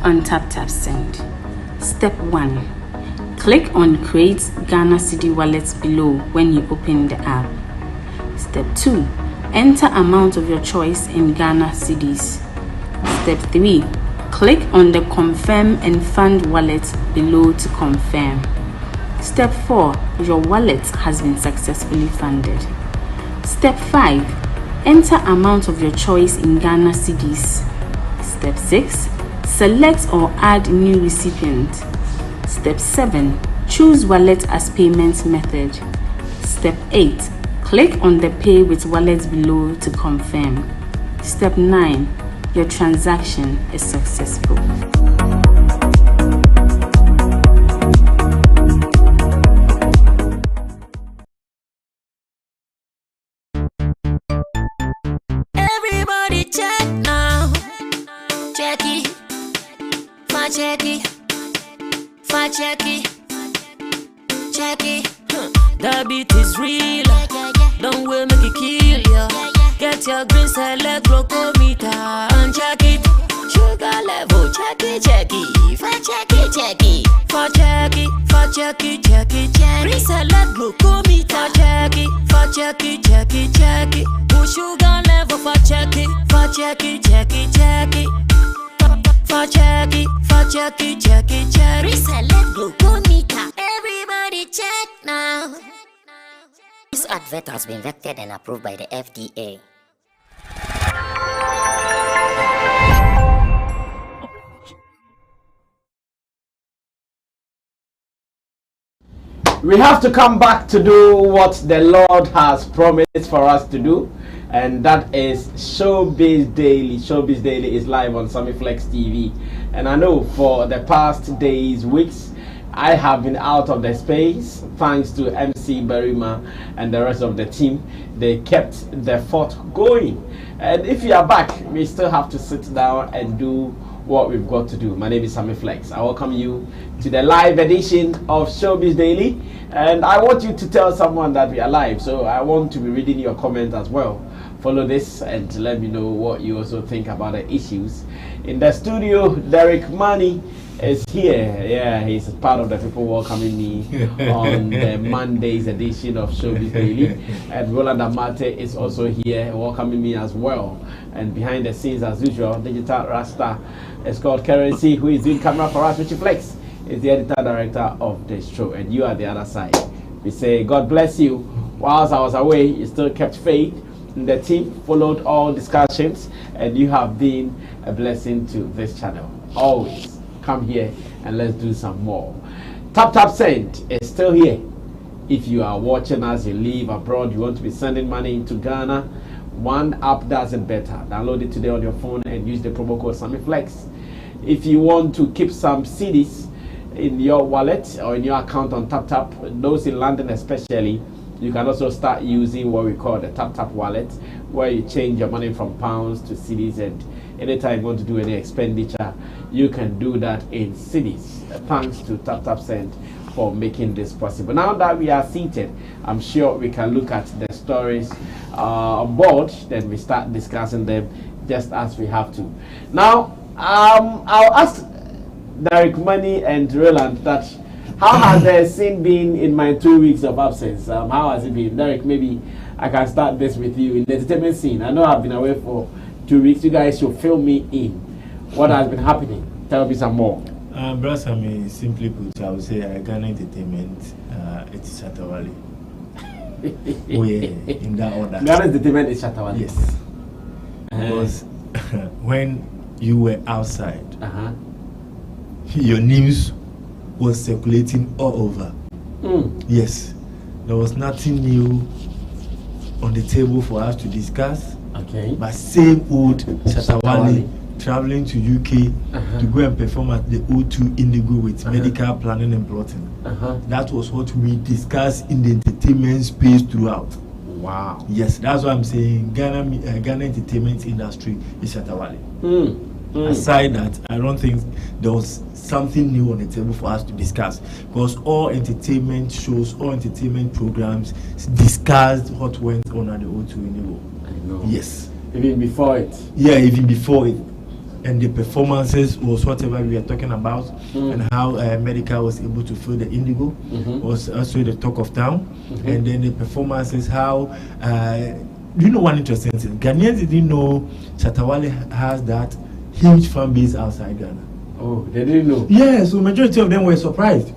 on TapTap Send. Step 1. Click on Create Ghana Cedi Wallet below when you open the app. Step 2. Enter amount of your choice in Ghana Cedis. Step 3. Click on the Confirm and Fund wallet below to confirm. Step 4. Your wallet has been successfully funded. Step 5. Enter amount of your choice in Ghana Cedis. Step 6. Select or add new recipient. Step 7. Choose wallet as payment method. Step 8. Click on the Pay with Wallet below to confirm. Step 9. Your transaction is successful. Everybody check now. Check it. Check it. Check it. Check it. The beat is real. Don't will make it kill ya. Get your green select glucometer and check it. Sugar level, check it, check it. Check it, check it. Check it, check it, check it, check it. Green select glucometer, check it, check it, check it, check it. Push sugar level, check it, check it, check it, check it. Check it, check it, check it, check it. Select glucometer. Everybody check now. This advert has been vetted and approved by the FDA. We have to come back to do what the Lord has promised for us to do, and that is Showbiz Daily. Showbiz Daily is live on Sammy Flex TV, and I know for the past days, weeks, I have been out of the space thanks to MC Berima and the rest of the team. They kept the fort going, and if you are back, we still have to sit down and do what we've got to do. My name is Sammy Flex. I welcome you to the live edition of Showbiz Daily, and I want you to tell someone that we are live, so I want to be reading your comments as well. Follow this and let me know what you also think about the issues. In the studio, Derek Money is here. Yeah, he's part of the people welcoming me on the Monday's edition of Showbiz Daily. And Roland Amate is also here welcoming me as well. And behind the scenes, as usual, Digital Rasta is called Currency, who is doing camera for us. Richie Flex is the editor director of this show, and you are the other side. We say God bless you. Whilst I was away, you still kept faith. The team followed all discussions, and you have been a blessing to this channel. Always come here and let's do some more. TapTap Send is still here. If you are watching us, you live abroad, you want to be sending money into Ghana, one app does it better. Download it today on your phone and use the promo code SammyFlex. If you want to keep some CDs in your wallet or in your account on TapTap, those in London especially, you can also start using what we call the TapTap wallet, where you change your money from pounds to cedis, and anytime you want to do any expenditure, you can do that in cedis. Thanks to TapTap Send for making this possible. Now that we are seated, I'm sure we can look at the stories on board, then we start discussing them just as we have to. Now, I'll ask Derek Money and Roland that how has the scene been in my 2 weeks of absence? How has it been? Derek, maybe I can start this with you in the entertainment scene. I know I've been away for 2 weeks. You guys should fill me in. What has been happening? Tell me some more. Brasami, simply put, I would say Ghana Entertainment, it is Shatawale. Oh yeah, in that order. Ghana Entertainment is Shatawale. Yes. Because when you were outside, your news was circulating all over. Yes, there was nothing new on the table for us to discuss. Okay. But same old Shatawale traveling to UK to go and perform at the O2 Indigo with medical planning and plotting. That was what we discussed in the entertainment space throughout. Wow. Yes, that's what I'm saying. Ghana entertainment industry is Shatawale. Aside that, I don't think there was something new on the table for us to discuss, because all entertainment shows, all entertainment programs discussed what went on at the O2 Indigo. I know. Yes. Even before it. Yeah, even before it. and the performances was whatever we are talking about, and how Medica was able to fill the Indigo was also the talk of town, and then the performances, how you know one interesting thing, Ghanaians didn't know Shatta Wale has that huge fan base outside Ghana. Oh, they didn't know? Yeah, so majority of them were surprised.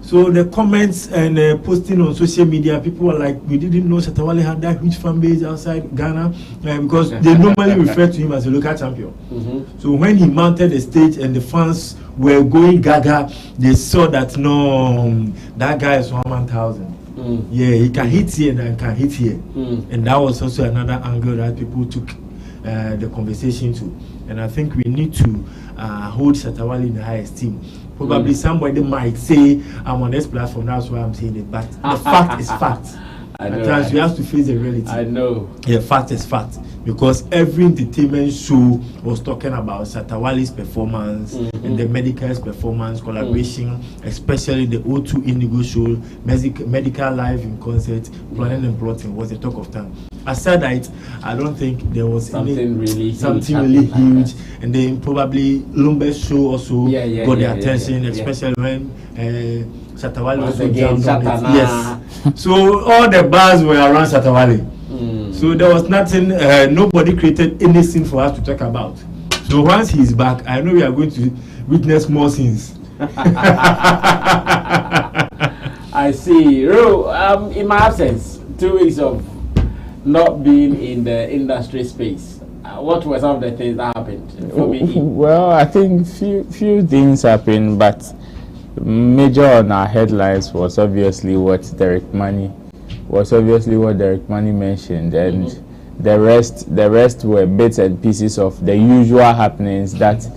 So the comments and posting on social media, people were like, we didn't know Shatta Wale had that huge fan base outside Ghana, because they normally refer to him as a local champion. So when he mounted the stage and the fans were going gaga, they saw that no, that guy is 1,000. Yeah, he can hit here and can hit here. And that was also another angle that people took the conversation to. And I think we need to hold Shatta Wale in high esteem. Probably somebody might say, I'm on this platform, that's why I'm saying it. But the fact is fact. At times we have to face the reality. I know. Yeah, fact is fact. Because every entertainment show was talking about Shatta Wale's performance and the Medical's performance, collaboration, especially the O2 Indigo show, Medical Live in concert, planning and plotting was the talk of time. Aside that, I don't think there was something really huge. And then probably Lumber's show also got the attention, especially when Shatta Wale also jumped on it. Yes. So all the bars were around Shatta Wale. So there was nothing, nobody created anything for us to talk about. So once he's back, I know we are going to witness more scenes. I see. Ro, in my absence, 2 weeks of not being in the industry space, what were some of the things that happened for me? Well, I think few things happened, but major on our headlines was obviously what Derek Money mentioned, and the rest were bits and pieces of the usual happenings that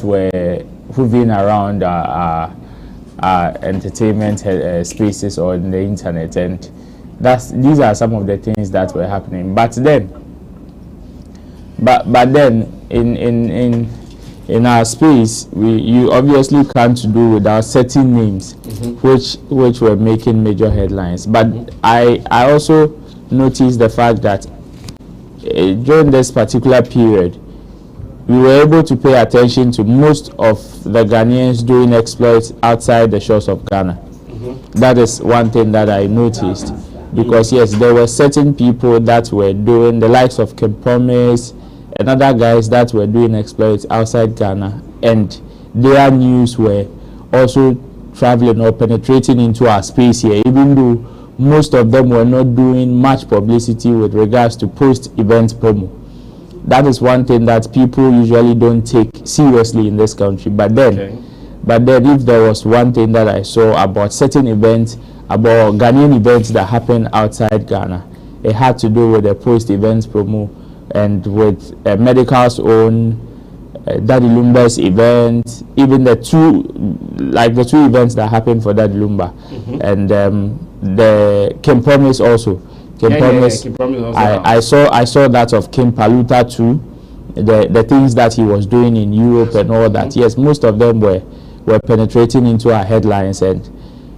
were moving around our entertainment spaces or in the internet, and these are some of the things that were happening. But then in our space, you obviously can't do without certain names which were making major headlines. But I also noticed the fact that during this particular period, we were able to pay attention to most of the Ghanaians doing exploits outside the shores of Ghana. That is one thing that I noticed, because yes, there were certain people that were doing the likes of Kempomes and other guys that were doing exploits outside Ghana, and their news were also traveling or penetrating into our space here, even though most of them were not doing much publicity with regards to post-event promo. That is one thing that people usually don't take seriously in this country. But then if there was one thing that I saw about certain events, about Ghanaian events that happened outside Ghana, it had to do with the post-event promo and with Medical's own Daddy Lumba's event, even the two events that happened for Daddy Lumba, and the Kempomes also. I saw that of Kim Paluta too, the things that he was doing in Europe and all that. Yes, most of them were penetrating into our headlines, and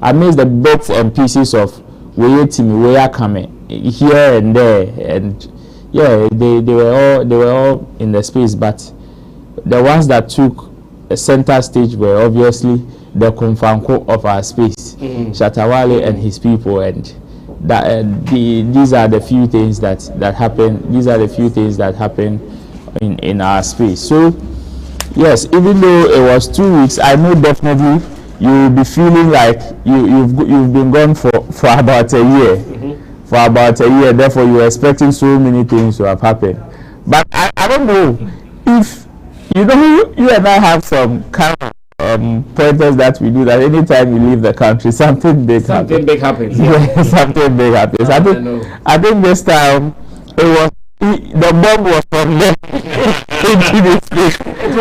I missed the bits and pieces of where coming here and there, and yeah, they were all in the space, but the ones that took a center stage were obviously the Kumfanko of our space, Shatta Wale and his people, and that these are the few things that happen. These are the few things that happen in our space. So yes, even though it was 2 weeks, I know definitely you will be feeling like you've been gone for about a year. For about a year, therefore you are expecting so many things to have happened. But I don't know if you and I have some kind of pointers that we do, that anytime you leave the country, something big happens. Yeah, something big happens. I think this time it was the bomb was from there into the space. It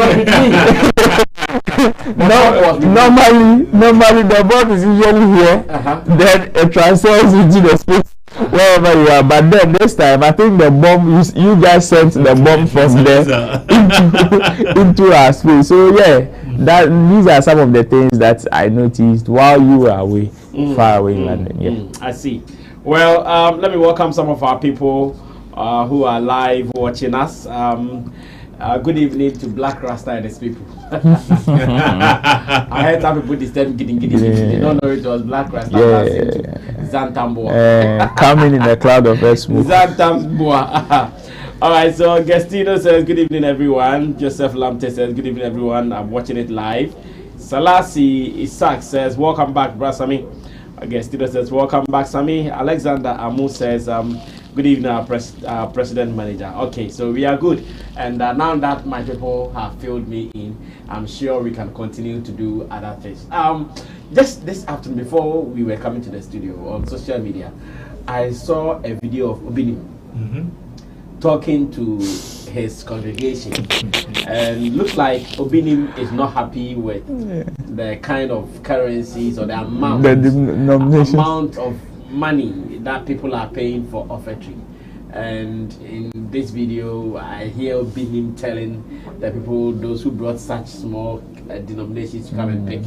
was normally the bomb is usually here, then it transfers into the space wherever you are. But then this time, I think the bomb, you guys sent the bomb from there into our space. So yeah, these are some of the things that I noticed while you were away, far away in London. Yeah, I see. Well, let me welcome some of our people who are live watching us. Good evening to Black Rasta and his people. I heard some people this time getting. They don't know it was Black Rasta. Zantambua. Coming in a cloud of smoke. Zantambua. All right, so Gestino says, good evening, everyone. Joseph Lamte says, good evening, everyone. I'm watching it live. Salasi Isaac says, welcome back, Brother Sammy. Gestino says, welcome back, Sammy. Alexander Amu says, good evening, our president manager. Okay, so we are good. And now that my people have filled me in, I'm sure we can continue to do other things. Just this afternoon, before we were coming to the studio on social media, I saw a video of Obini. Talking to his congregation, and looks like Obinim is not happy with the kind of currencies or the amount, amount of money that people are paying for offertory. And in this video, I hear Obinim telling the people, those who brought such small denominations, to come and pick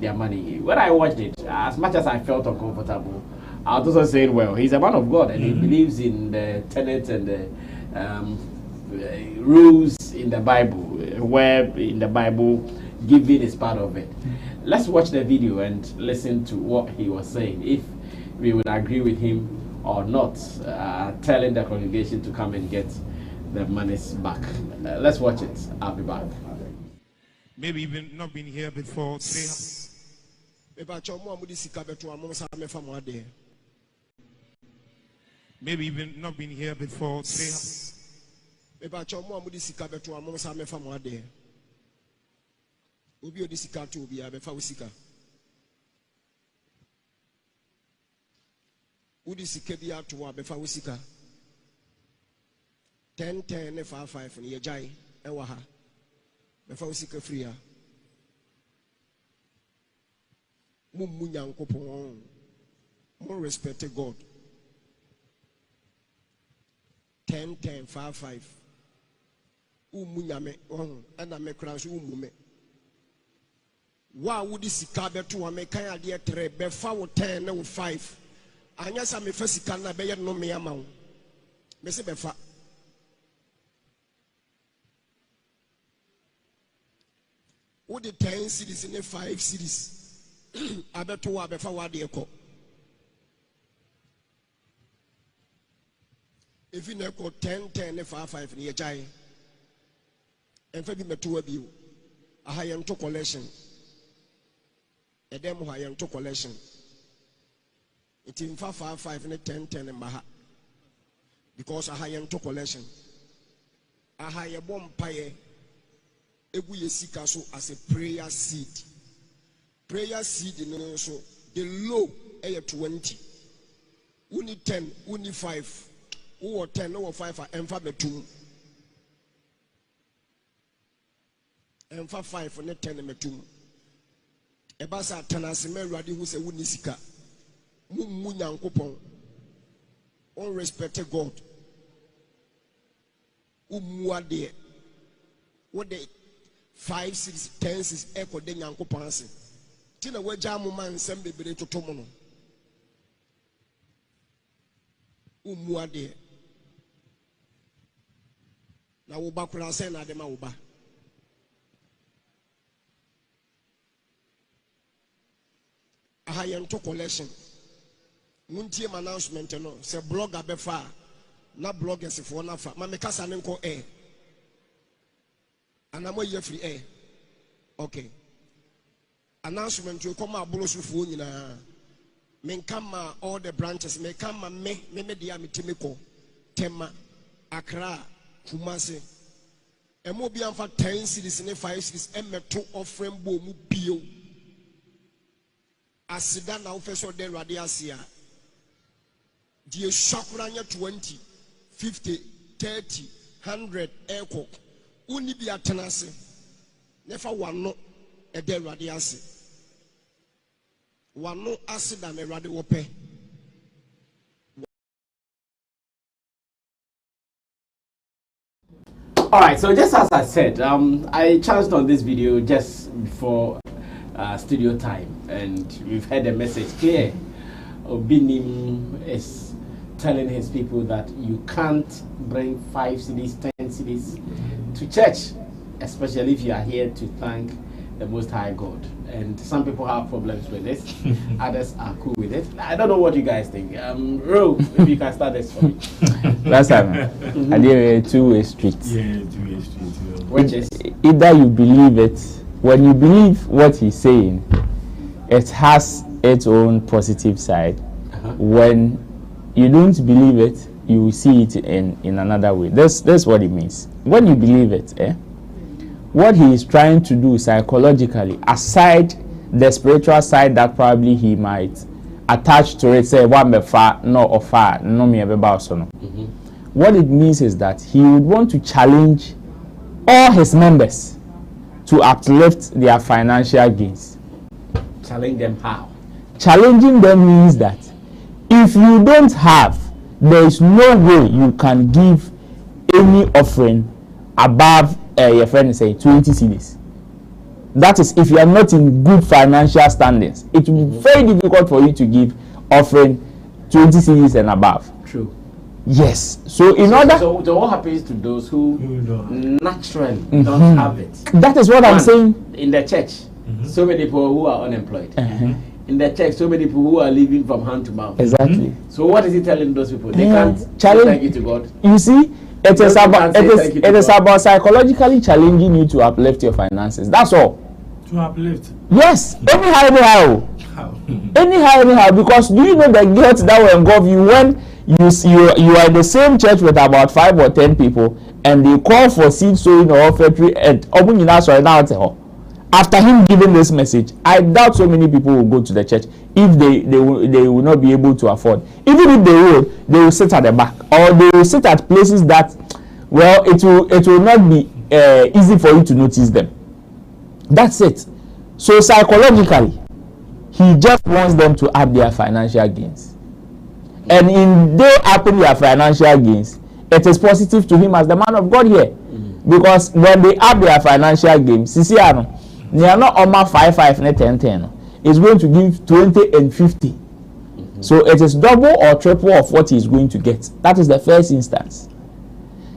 their money. When I watched it, as much as I felt uncomfortable, I was also saying, well, he's a man of God and he believes in the tenets and the rules in the Bible, where in the Bible giving is part of it. Let's watch the video and listen to what he was saying, if we would agree with him or not, telling the congregation to come and get the monies back. Let's watch it. I'll be back. Maybe even not been here before. Maybe even not been here before. Udi sikebia to abefa usika 10 5 ni yejai ewa ha befa usika free ha mummu nyankopon mo respect God 10 5 umu nyame ena me kra so umu me wa wudi sika beto amekan ade 3 befa wo 10 na wo 5 anya sa me fasika na be ye no me ama wo me se befa wo de 10 cities ne 5 cities abeto wa befa wa de ko if you neko 10 ne 5 ne yejai enfa bi meto abi o ahaye nto collection edem haye nto collection it in 5 ne 10 mbaha because ahaye nto collection ahaye bompaye egu yesika so as a prayer seed no so the low e 20 uni 10 uni 5 who 10 no 5 enfa betum enfa 5 ne 10 metum eba sa tanase mewrade hu se wuni sika mummu nyankopon on respect God ummu ade what the 5 6 10 6 eko de nyankopon ase tina waja mu man nsem bebere totomo no ummu ade na wo ba kura se na de ma wo ba ahayen to collection muntie announcement no se blogger befa na bloggers fo na fa ma me kasa ne nko anamo ye free okay announcement you come abolo so fo nyina me kama all the branches me kama me dia metimiko Tema Accra Kumasi emo bi amfa 10 cities ne 5 cities emeto offering bo mu bio asida na ofeso de rade asia die shakura nya 20 50 30 100 eko uni bi atenase nefa wano e de rade ase wano asida ne rade wope. All right, so just as I said, I chanced on this video just before studio time, and we've heard the message clear. Obinim is telling his people that you can't bring 5 cities, 10 cities to church, especially if you are here to thank the Most High God. And some people have problems with this, others are cool with it. I don't know what you guys think. Ro, maybe you can start this for me. Last time, I did a two-way street. Yeah, two-way street. Which is either you believe it. When you believe what he's saying, it has its own positive side. When you don't believe it, you will see it in another way. That's what it means. When you believe it, what he is trying to do psychologically, aside the spiritual side that probably he might attach to it, say one befa no offer no me so no. What it means is that he would want to challenge all his members to uplift their financial gains. challenge them how? Challenging them means that if you don't have, there is no way you can give any offering above your friend is saying 20 cedis. That is, if you are not in good financial standings, it will be very difficult for you to give offering 20 cedis and above. True. Yes. So so what happens to those who naturally don't have it? That is what I'm saying. In the church, so many people who are unemployed. In the church, so many people who are living from hand to mouth. Exactly. So what is he telling those people? They can't challenge. Thank you to God. You see, it is about psychologically challenging you to uplift your finances. That's all. To uplift. Yes. Anyhow. How? Anyhow. Because do you know the guilt that will engulf you when you are in the same church with about 5 or 10 people and they call for seed sowing or offertory and after him giving this message, I doubt so many people will go to the church if they will not be able to afford. Even if they will sit at the back or they will sit at places that, well, it will not be easy for you to notice them. That's it. So psychologically, he just wants them to up their financial gains. And in they upping their financial gains, it is positive to him as the man of God here. Because when they up their financial gains, they are not Oma 5 and 10. It's going to give 20 and 50. So it is double or triple of what he is going to get. That is the first instance.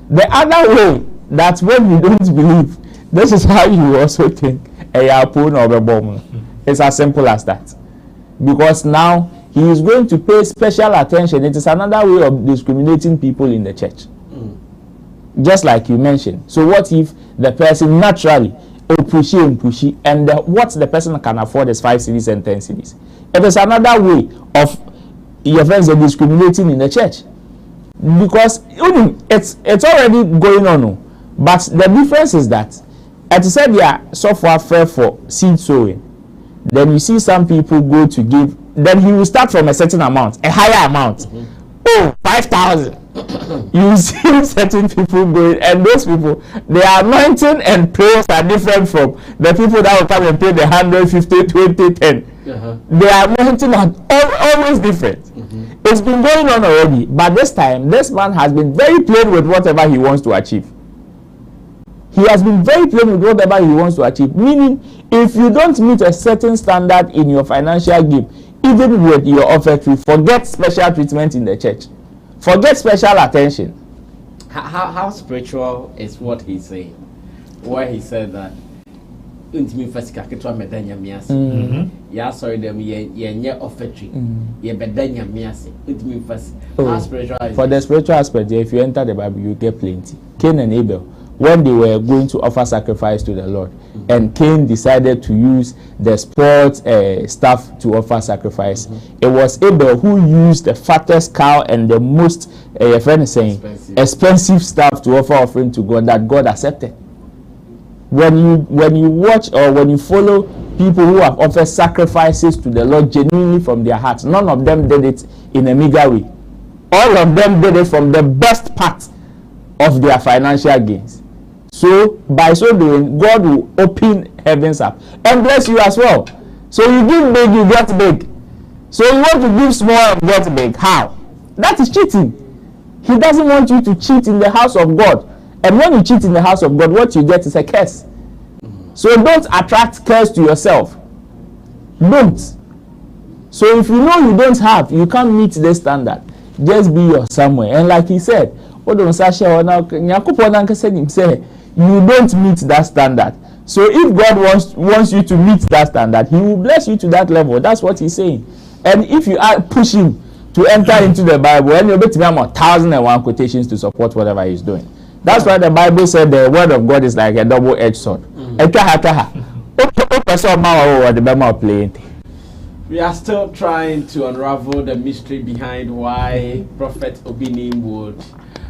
The other way, that when you don't believe, this is how you also think it's as simple as that. Because now he is going to pay special attention. It is another way of discriminating people in the church. Just like you mentioned. So what if the person naturally pushy, and what the person can afford is 5 cedis and 10 cedis. It is another way of your friends are discriminating in the church. Because it's already going on. But the difference is that at the same time, software fair for seed sowing. Then you see some people go to give, then he will start from a certain amount, a higher amount. 5,000. You see certain people going, and those people, their anointing and prayers are different from the people that will come and pay the 150, 20, 10. Their anointing are always different. It's been going on already, but this time, this man has been very plain with whatever he wants to achieve. He has been very plain with whatever he wants to achieve. Meaning, if you don't meet a certain standard in your financial give, even with your offertory, forget special treatment in the church. Forget special attention. How spiritual is what he's saying? Where he said that yeah, sorry, them ye offertory. How spiritual is for the spiritual aspect, if you enter the Bible, you get plenty. Cain and Abel, when they were going to offer sacrifice to the Lord, and Cain decided to use the spoiled stuff to offer sacrifice, it was Abel who used the fattest cow and the most expensive stuff to offer offering to God that God accepted. When you watch or when you follow people who have offered sacrifices to the Lord genuinely from their hearts, none of them did it in a meager way. All of them did it from the best part of their financial gains. So by so doing, God will open heavens up and bless you as well. So you give big, you get big. So you want to give small and get big. How? That is cheating. He doesn't want you to cheat in the house of God. And when you cheat in the house of God, what you get is a curse. So don't attract curse to yourself. Don't. So if you know you don't have, you can't meet the standard. Just be your somewhere. And like he said, you don't meet that standard. So if God wants you to meet that standard, he will bless you to that level. That's what he's saying. And if you are pushing to enter into the Bible, and you'll be to 1,001 quotations to support whatever he's doing. That's why the Bible said the word of God is like a double-edged sword. We are still trying to unravel the mystery behind why Prophet Obinim would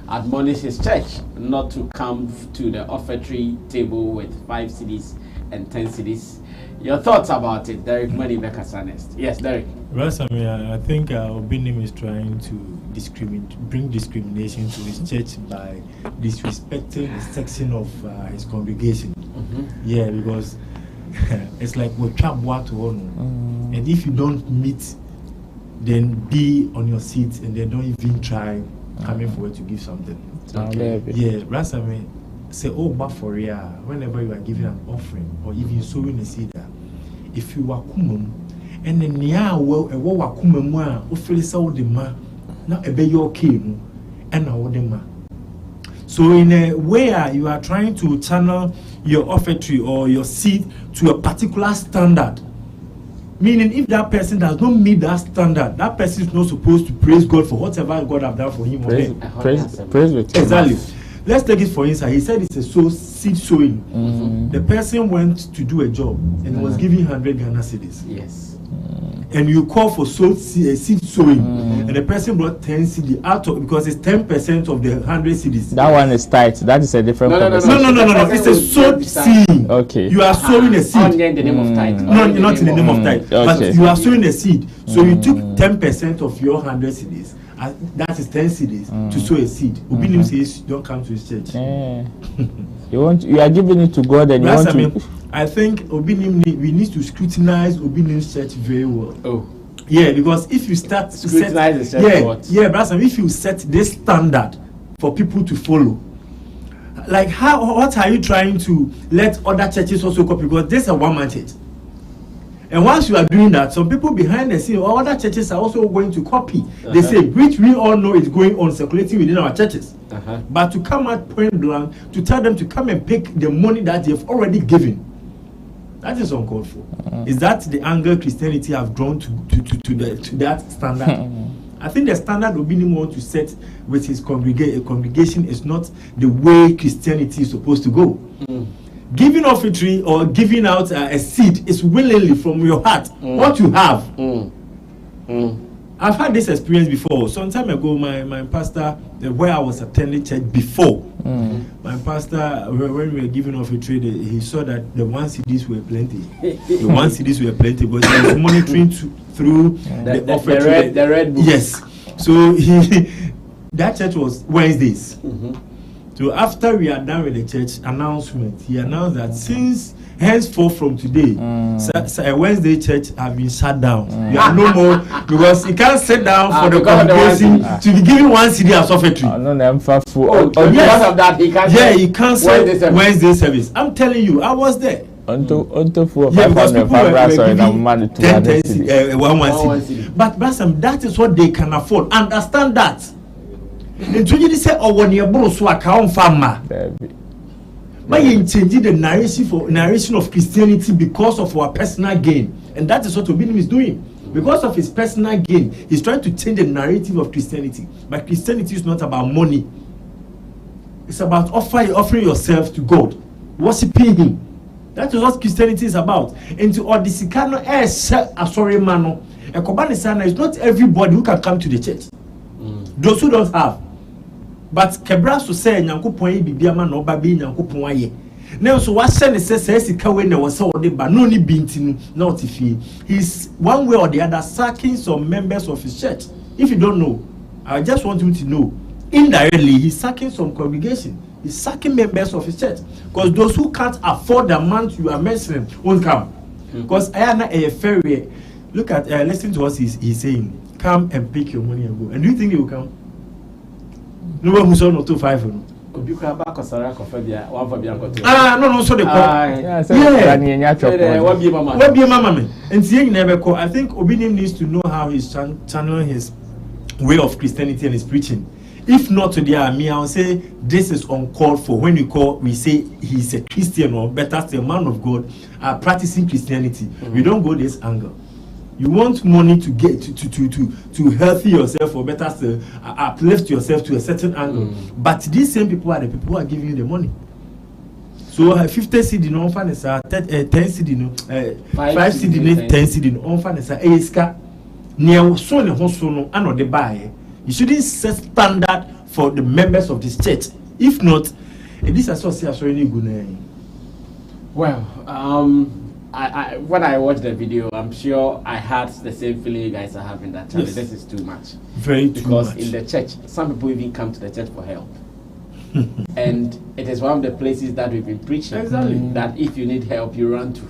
admonish his church not to come to the offertory table with 5 cedis and 10 cedis. Your thoughts about it, Derek Money-Becker next. Yes, Derek. I think Obinim is trying to bring discrimination to his church by disrespecting a section of his congregation. Yeah, because it's like we're trapped to honor. And if you don't meet, then be on your seat and then don't even try coming forward to give something. Okay. Yeah, Rasame say, oh, but for real, whenever you are giving an offering or even sowing a seed, if you are kumum, and then ya well, a wa kumumwa, o felisa the ma, now a be your king, and now the ma. So in a way, you are trying to channel your offertory or your seed to a particular standard. Meaning, if that person does not meet that standard, that person is not supposed to praise God for whatever God have done for him. Praise exactly. Let's take it for instance. He said it's a seed sowing. The person went to do a job and was giving 100 Ghana cedis. Yes. And you call for seed sowing, and the person brought 10 cedis out of, because it's 10% of the 100 cedis. That one is tight. That is a different conversation. No. It's a sowed seed. Okay. You are sowing a seed. Not in the name of tithe. Not in the name of tithe. Okay. But you are sowing a seed. So you took 10% of your 100 cedis. That is 10 cedis to sow a seed. Obinim says don't come to his church. You are giving it to God, and you want to. I think Obinim we need to scrutinize Obinim's church very well. Oh. Yeah, because if you start to scrutinize the church, brother, if you set this standard for people to follow, like what are you trying to let other churches also copy? Because this is a one-man church. And once you are doing that, some people behind the scene or other churches are also going to copy. They say, which we all know is going on circulating within our churches. But to come out point blank, to tell them to come and pick the money that they've already given, that is uncalled for. Is that the angle Christianity have drawn to that standard? I think the standard Obinim want to set with his congregation is not the way Christianity is supposed to go. Giving offertory or giving out a seed is willingly from your heart. What you have. I've had this experience before. Some time ago, my pastor, where I was attending church before, my pastor, when we were giving offertory, he saw that the 1 CDs were plenty. The 1 CDs were plenty, but he was monitoring through the offertory. The red book. Yes. So that church was Wednesdays. So after we are done with the church announcement, he announced that since henceforth from today, Wednesday church have been shut down. You are no more, because he can't sit down for the congregation to be giving 1 CD as offertory. Because of that, he can't. Yeah, he can't say Wednesday service. I'm telling you, I was there. Because people were giving 10 CD. But Basam, that is what they can afford. Understand that. And you say, oh, when you're broke, so I can't farmer. But you changing the narration of Christianity because of our personal gain, and that is what Obinim is doing. Because of his personal gain, he's trying to change the narrative of Christianity. But Christianity is not about money. It's about offering yourself to God, worshiping Him. That is what Christianity is about. And to all this, sorry, mano. It's not everybody who can come to the church. Those who don't have. But Kebras to say Yankupon Bibiama no Babi Yankupoye. Now, so what Senate says he can was so but no need binting, not if he's one way or the other sacking some members of his church. If you don't know, I just want you to know indirectly he's sacking some congregation, he's sacking members of his church. Because those who can't afford the amount you are mentioning won't come. Because I am a ferry. Look at listen to what he's saying. Come and pick your money and go. And do you think they will come? No one who's on 2.5. No, so the what be mama? And seeing never call. I think Obinim needs to know how he's channeling his way of Christianity and his preaching. If not today, I'll say this is uncalled for. When we say he's a Christian or better still, man of God, practicing Christianity. We don't go this angle. You want money to get to healthy yourself or better still, uplift yourself to a certain angle. But these same people are the people who are giving you the money. So 50 CD no fan is 10 CD no 5 CD no 10 CD no on fan is eska near so ne ho so no ano de buy. You shouldn't set standard for the members of this church. If not, this association really good. Well, I when I watched the video, I'm sure I had the same feeling you guys are having that time. Yes. This is too much. Very too much. Because in the church, some people even come to the church for help. And it is one of the places that we've been preaching. Exactly. That if you need help, you run to.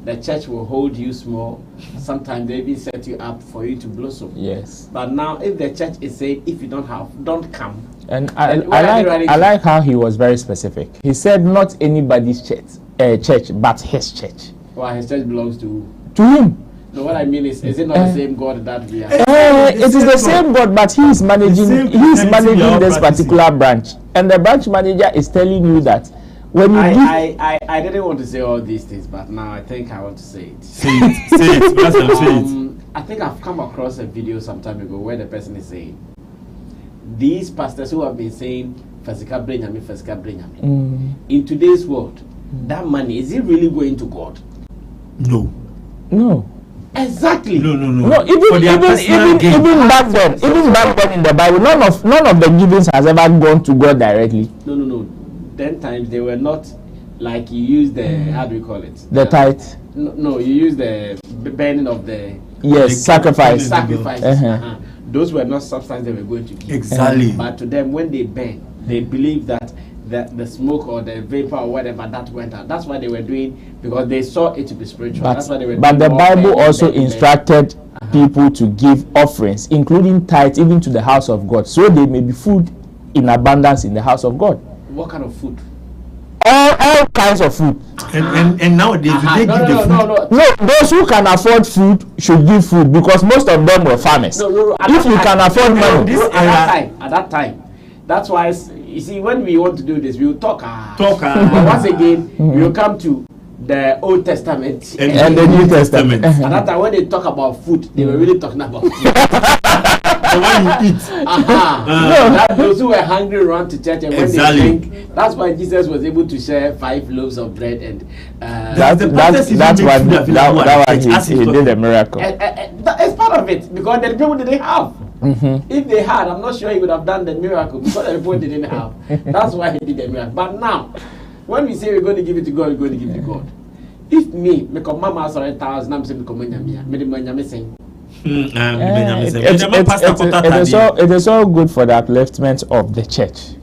The church will hold you small. Sometimes they even set you up for you to blossom. Yes. But now, if the church is saying, if you don't have, don't come. And I like how he was very specific. He said, not anybody's church, but his church. Well, his church belongs to him. No, what I mean is it not the same God that we are? It is the same God, but he is managing this particular branch, and the branch manager is telling you that when you I didn't want to say all these things, but now I think I want to say it. Say it. I think I've come across a video some time ago where the person is saying these pastors who have been saying Fasika Brenyami, in today's world, that money, is it really going to God? No. Exactly. No. Even back then in the Bible, none of the givings has ever gone to God directly. No. Then times they were not like you use the how do we call it? The tithe. No, you use the burning of the sacrifice. Those were not substance they were going to give. Exactly. But to them, when they burn, they believe that the smoke or the vapor or whatever that went out. That's what they were doing because they saw it to be spiritual. That's what they were doing. But the Bible also instructed people to give offerings, including tithes, even to the house of God, so there may be food in abundance in the house of God. What kind of food? All kinds of food. And nowadays, they give the food? No, those who can afford food should give food because most of them were farmers. If you can afford money, at that time, that's why. You see, when we want to do this, we will talk. But once again, we will come to the Old Testament and the New Testament. At that time, when they talk about food, they were really talking about food. So when you eat, those who were hungry run to church, and when they drink, that's why Jesus was able to share 5 loaves of bread, and that's why he did a miracle. It's part of it because the people didn't have. If they had, I'm not sure he would have done the miracle because the people didn't have. That's why he did the miracle. But now, when we say we're going to give it to God, we're going to give it to God. If me, make a mama sorry 1,000, I'm saying it is all good for the upliftment of the church.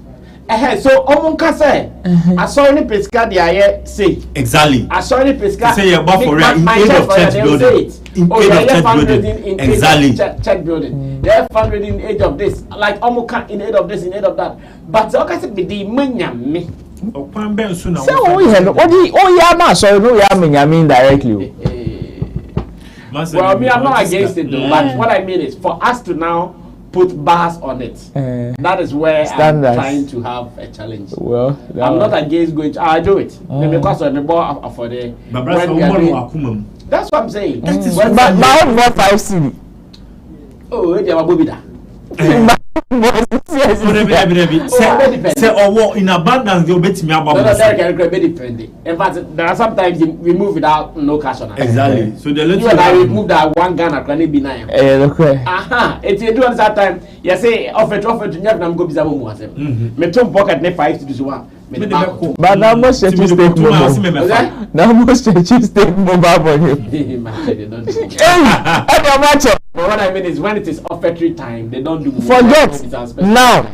So Omunka say, I saw any pesca the say. Exactly. I saw any pesca. Say you're about for in aid of church building. In aid of church building. Exactly. Church building. They're fundraising in aid of this. Like Omunka in aid of this, in aid of that. But okay, say be the me. So we have directly. Well, me, I'm not against it though. But what I mean is for us to now put bars on it. That is where I'm trying to have a challenge. Well, I'm not against going to. I do it because I'm more for the. That's what I'm saying. But my 5 cedi. Oh, they are Bobida. Say or in abundance they'll bet me about. In fact, there are sometimes we move without no cash on us. Exactly. So the you and I remove that 1 Ghana can be 9. It's you do at that time. You say offer to never go bizarre more. Me tom pocket ne 5 to do one. But now most churches take mobile. Now most churches take mobile money. But what I mean is when it is offertory time, they don't do. Forget now.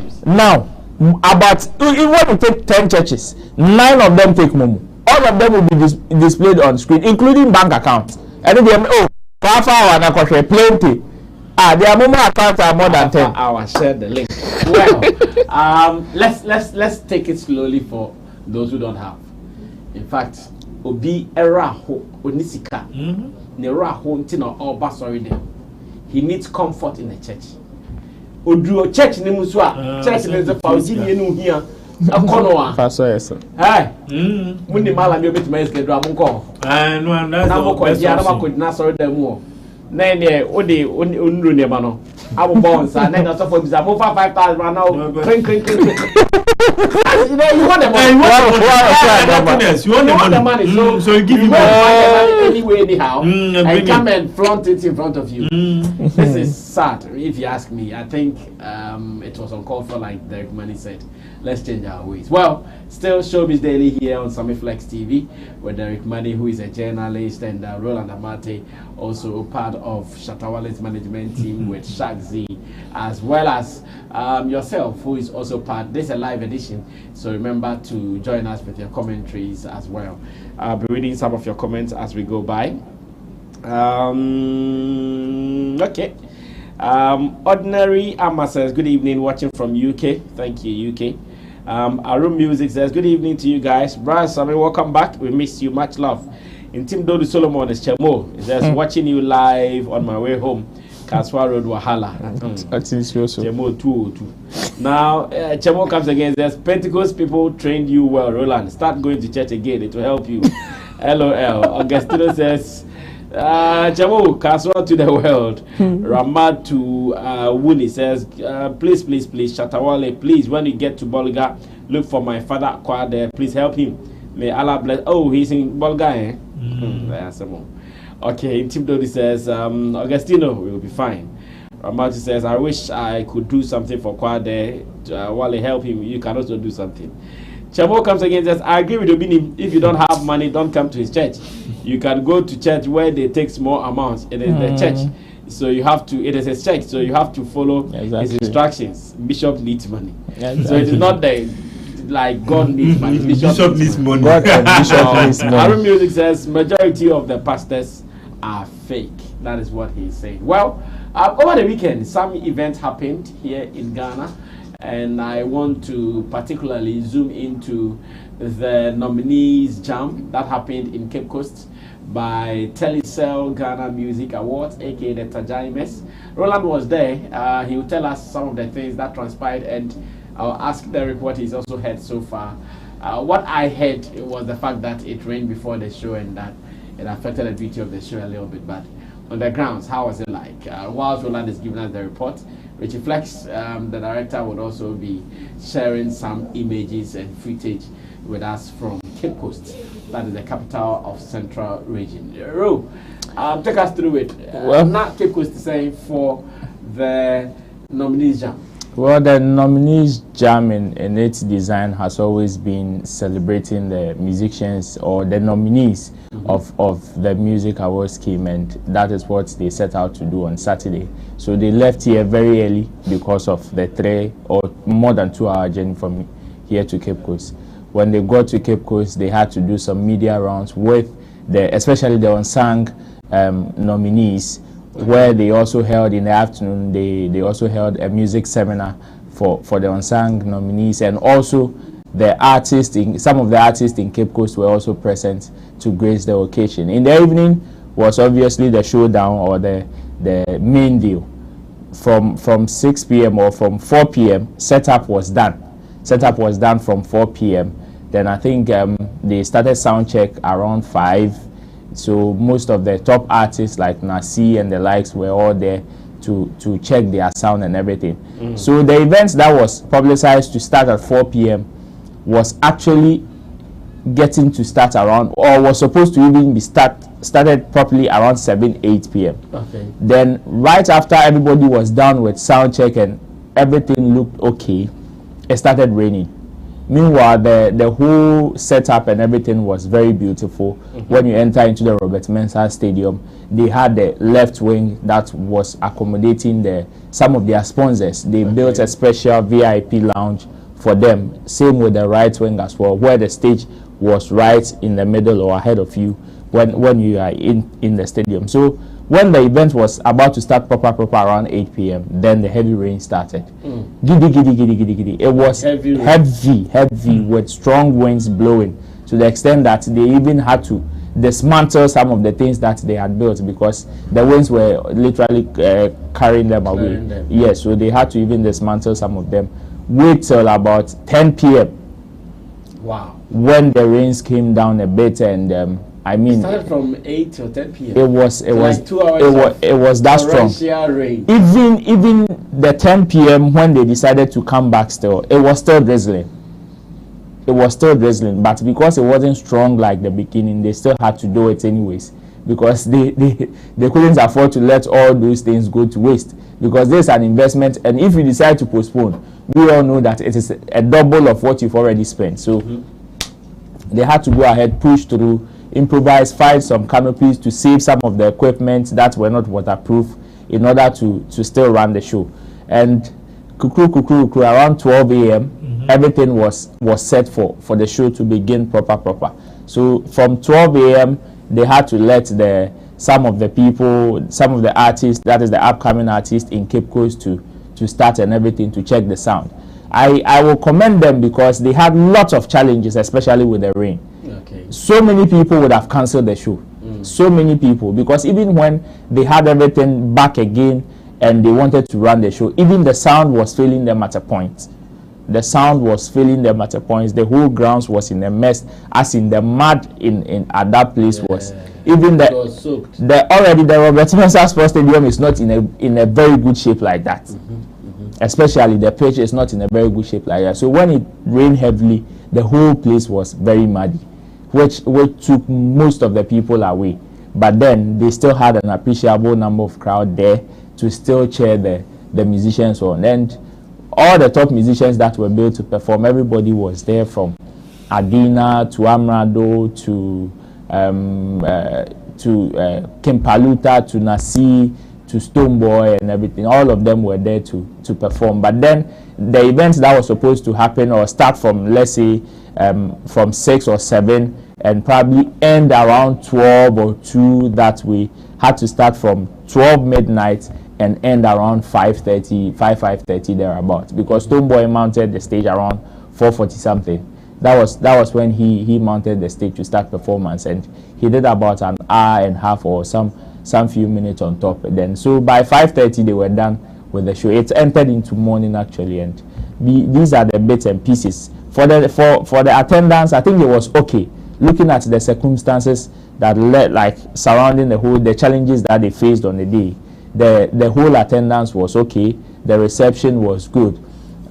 About even when you take 10 churches, 9 of them take momo. All of them will be displayed on screen, including bank accounts. And then plenty. Their momo accounts are more than 10. I will share the link. Well, let's take it slowly for those who don't have. In fact, obi era ho onisika. Nera ho ntino oba sorry them. He needs comfort in the church. Odu church ni muso a church ni ze fa oji ni enu hia akono a Pastor yes. Muni mala mi obetima eskedu amunko. No, and that's Na ko dia na ma ko na sorry dem o. Na ne o de onuru ne ma no. Abo bon sa na so for bisa mo 5,000 right now. Clink. You want the money. You want the money. So you give him money anyway anyhow. And come and flaunt it in front of you. This is sad, if you ask me. I think it was uncalled for, like Derek Money said. Let's change our ways. Well, still Showbiz Daily here on Sammy Flex TV with Derek Money, who is a journalist, and Roland Amate, also part of Shatawale's management team with Shagzy, as well as yourself, who is also part. This is a live edition, so remember to join us with your commentaries as well. I'll be reading some of your comments as we go by. Okay. Ordinary Amma says, good evening, watching from UK. Thank you, UK. Arum Music says, good evening to you guys. Brian Sammy, welcome back. We missed you. Much love. In Team Dodu Solomon is Chemo. He says, watching you live on my way home. Kaswa Road Wahala. Chemo 202. Now, Chemo comes again. Says, Pentecost people trained you well, Roland. Start going to church again. It will help you. LOL. Augustino says, Chemo, Kaswa to the world. Ramad to Wuni says, please, Shatawale, please, when you get to Bolga, look for my father Kwadee. Please help him. May Allah bless. Oh, he's in Bolga, eh? Okay, Tim Dodi says, Augustino, we will be fine. Ramad says, I wish I could do something for Kwadee. While I help him, you can also do something. Chamo comes again and says, I agree with Obini. If you don't have money, don't come to his church. You can go to church where they take small amounts. It is the church. So you have to, it is a church, so you have to follow his instructions. Bishop needs money. So it is not like God needs money. Bishop needs money. God and Bishop needs money. Arum Music says, majority of the pastors are fake. That is what he is saying. Well, over the weekend, some events happened here in Ghana. And I want to particularly zoom into the nominees jam that happened in Cape Coast by Telecel Ghana Music Awards, aka the TGMA. Roland was there. He will tell us some of the things that transpired, and I'll ask Derek what he's also heard so far. What I heard was the fact that it rained before the show and that it affected the beauty of the show a little bit. But on the grounds, how was it like? Whilst Roland is giving us the report, Richie Flex, the director, would also be sharing some images and footage with us from Cape Coast, that is the capital of Central Region. Take us through it. Not Cape Coast is saying for the nominees jam. Well, the nominees jam in its design has always been celebrating the musicians or the nominees of the music awards scheme, and that is what they set out to do on Saturday. So they left here very early because of the 3 or more than 2 hour journey from here to Cape Coast. When they got to Cape Coast, they had to do some media rounds with especially the unsung nominees, where they also held in the afternoon, they also held a music seminar for the unsung nominees, and also the artists some of the artists in Cape Coast were also present to grace the occasion. In the evening was obviously the showdown, or the main deal. From 6 p.m. or from 4 p.m. setup was done. Setup was done from 4 p.m. Then I think they started sound check around 5. So most of the top artists like Nasi and the likes were all there to check their sound and everything. So the event that was publicized to start at 4 p.m. was actually getting to start around, or was supposed to even be started properly around 7-8 p.m. Okay. Then right after everybody was done with sound check and everything looked okay, it started raining. Meanwhile, the whole setup and everything was very beautiful. When you enter into the Robert Mensah Stadium, they had the left wing that was accommodating some of their sponsors. They built a special VIP lounge for them. Same with the right wing as well, where the stage was right in the middle or ahead of you when you are in the stadium. So when the event was about to start proper around 8 p.m., then the heavy rain started. Giddy. It was heavy with strong winds blowing, to the extent that they even had to dismantle some of the things that they had built because the winds were literally carrying them away. Yes, so they had to even dismantle some of them. Wait till about 10 p.m. Wow. When the rains came down a bit, and I mean, it started from 8 to 10 p.m. It was like 2 hours. It was that strong. Rain. Even the 10 p.m. when they decided to come back, still it was still drizzling. It was still drizzling, but because it wasn't strong like the beginning, they still had to do it anyways because they couldn't afford to let all those things go to waste because there's an investment, and if you decide to postpone, we all know that it is a double of what you've already spent. So they had to go ahead, push through, improvise, find some canopies to save some of the equipment that were not waterproof in order to still run the show. And around 12 a.m. everything was set for the show to begin proper. So from 12 a.m. they had to let some of the artists, that is the upcoming artists in Cape Coast, to start and everything, to check the sound. I will commend them because they had lots of challenges, especially with the rain. Okay. So many people would have cancelled the show. So many people, because even when they had everything back again and they wanted to run the show, even the sound was failing them at a point. The sound was failing them at a point. The whole grounds was in a mess, as in the mud in at that place was. Even the Robert Mensah Sports Stadium is not in a very good shape like that. Especially the pitch is not in a very good shape like that. So when it rained heavily, the whole place was very muddy, which took most of the people away. But then they still had an appreciable number of crowd there to still cheer the musicians on. And all the top musicians that were built to perform, everybody was there, from Adina to Amrado to Kimpaluta to Nasi to Stoneboy and everything. All of them were there to perform. But then the events that was supposed to happen or start from, let's say, from 6 or 7 and probably end around 12 or 2, that we had to start from 12 midnight and end around 5:30 thereabouts, because Stoneboy mounted the stage around 4:40 something. That was when he mounted the stage to start performance, and he did about an hour and a half or some few minutes on top. Then so by 5:30 they were done with the show. It entered into morning actually, and these are the bits and pieces for the attendance. I think it was okay, looking at the circumstances that led, like surrounding the challenges that they faced on the day. The whole attendance was okay, the reception was good,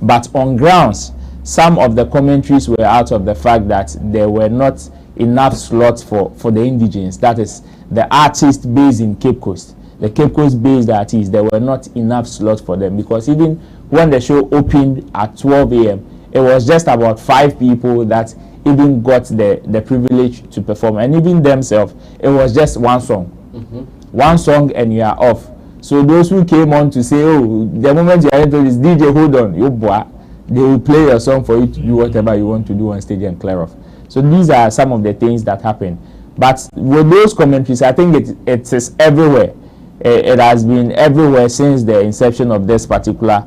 but on grounds, some of the commentaries were out of the fact that there were not enough slots for the indigenes, that is the artists based in Cape Coast, the Cape Coast based artists. There were not enough slots for them, because even when the show opened at 12 a.m. it was just about 5 people that even got the privilege to perform, and even themselves, it was just one song. One song and you are off. So those who came on to say, oh, the moment you are into this, DJ, hold on, you boy, they will play your song for you to do whatever you want to do on stage and clear off. So these are some of the things that happen. But with those commentaries, I think it is everywhere. It has been everywhere since the inception of this particular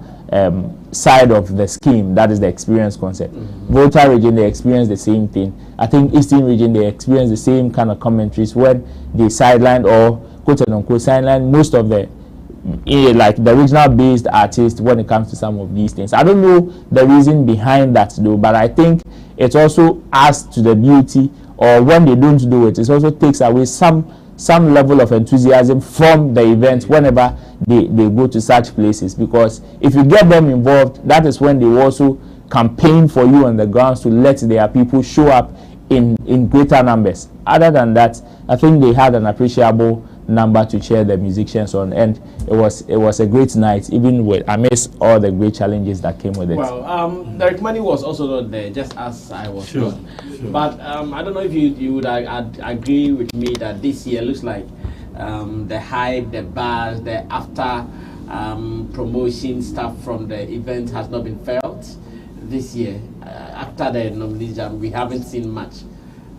side of the scheme, that is the experience concept. Volta region, they experience the same thing. I think Eastern region, they experience the same kind of commentaries when they sideline or quote unquote sideline most of the like the regional based artists when it comes to some of these things. I don't know the reason behind that though, but I think it also adds to the beauty, or when they don't do it, it also takes away some level of enthusiasm from the event whenever they go to such places. Because if you get them involved, that is when they also campaign for you on the grounds to let their people show up in greater numbers. Other than that, I think they had an appreciable number to cheer the musicians on, and it was a great night, even with amidst all the great challenges that came with it. Well, Derek Money was also not there, just as I was. Sure. But I don't know if you would agree with me that this year looks like the hype, the buzz, the after promotion stuff from the event has not been felt this year. After the nominees jam, we haven't seen much.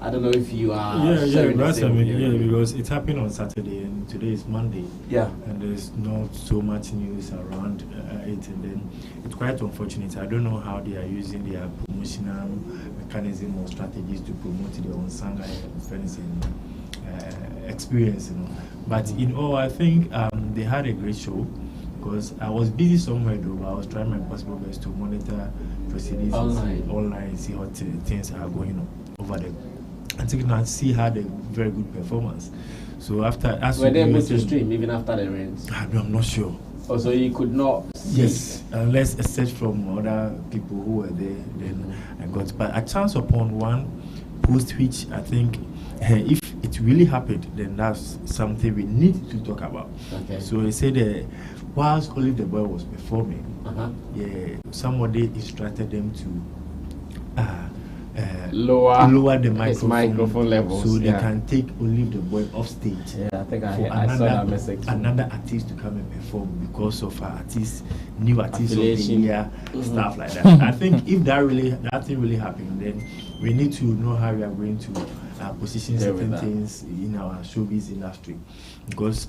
I don't know if you are sharing the same view. Because it happened on Saturday and today is Monday. Yeah. And there's not so much news around it, and then it's quite unfortunate. I don't know how they are using their promotional mechanism or strategies to promote their own song experience, you know. But in all, I think they had a great show because I was busy somewhere though. But I was trying my possible best to monitor proceedings online, see how things are going on over there. I think Nancy had a very good performance. So after, were they able to stream even after the rains? I'm not sure. Oh, so you could not see? Yes, unless except from other people who were there, then I got. But I chanced upon one post which I think, if it really happened, then that's something we need to talk about. Okay. So he said, whilst Olive the Boy was performing, somebody instructed them to lower the microphone levels, so they can take Olive the Boy off stage. Yeah, I think I saw that message. Another artist to come and perform because of new artists of the year, stuff like that. I think if that thing really happened, then we need to know how we are going to position certain things in our showbiz industry. Because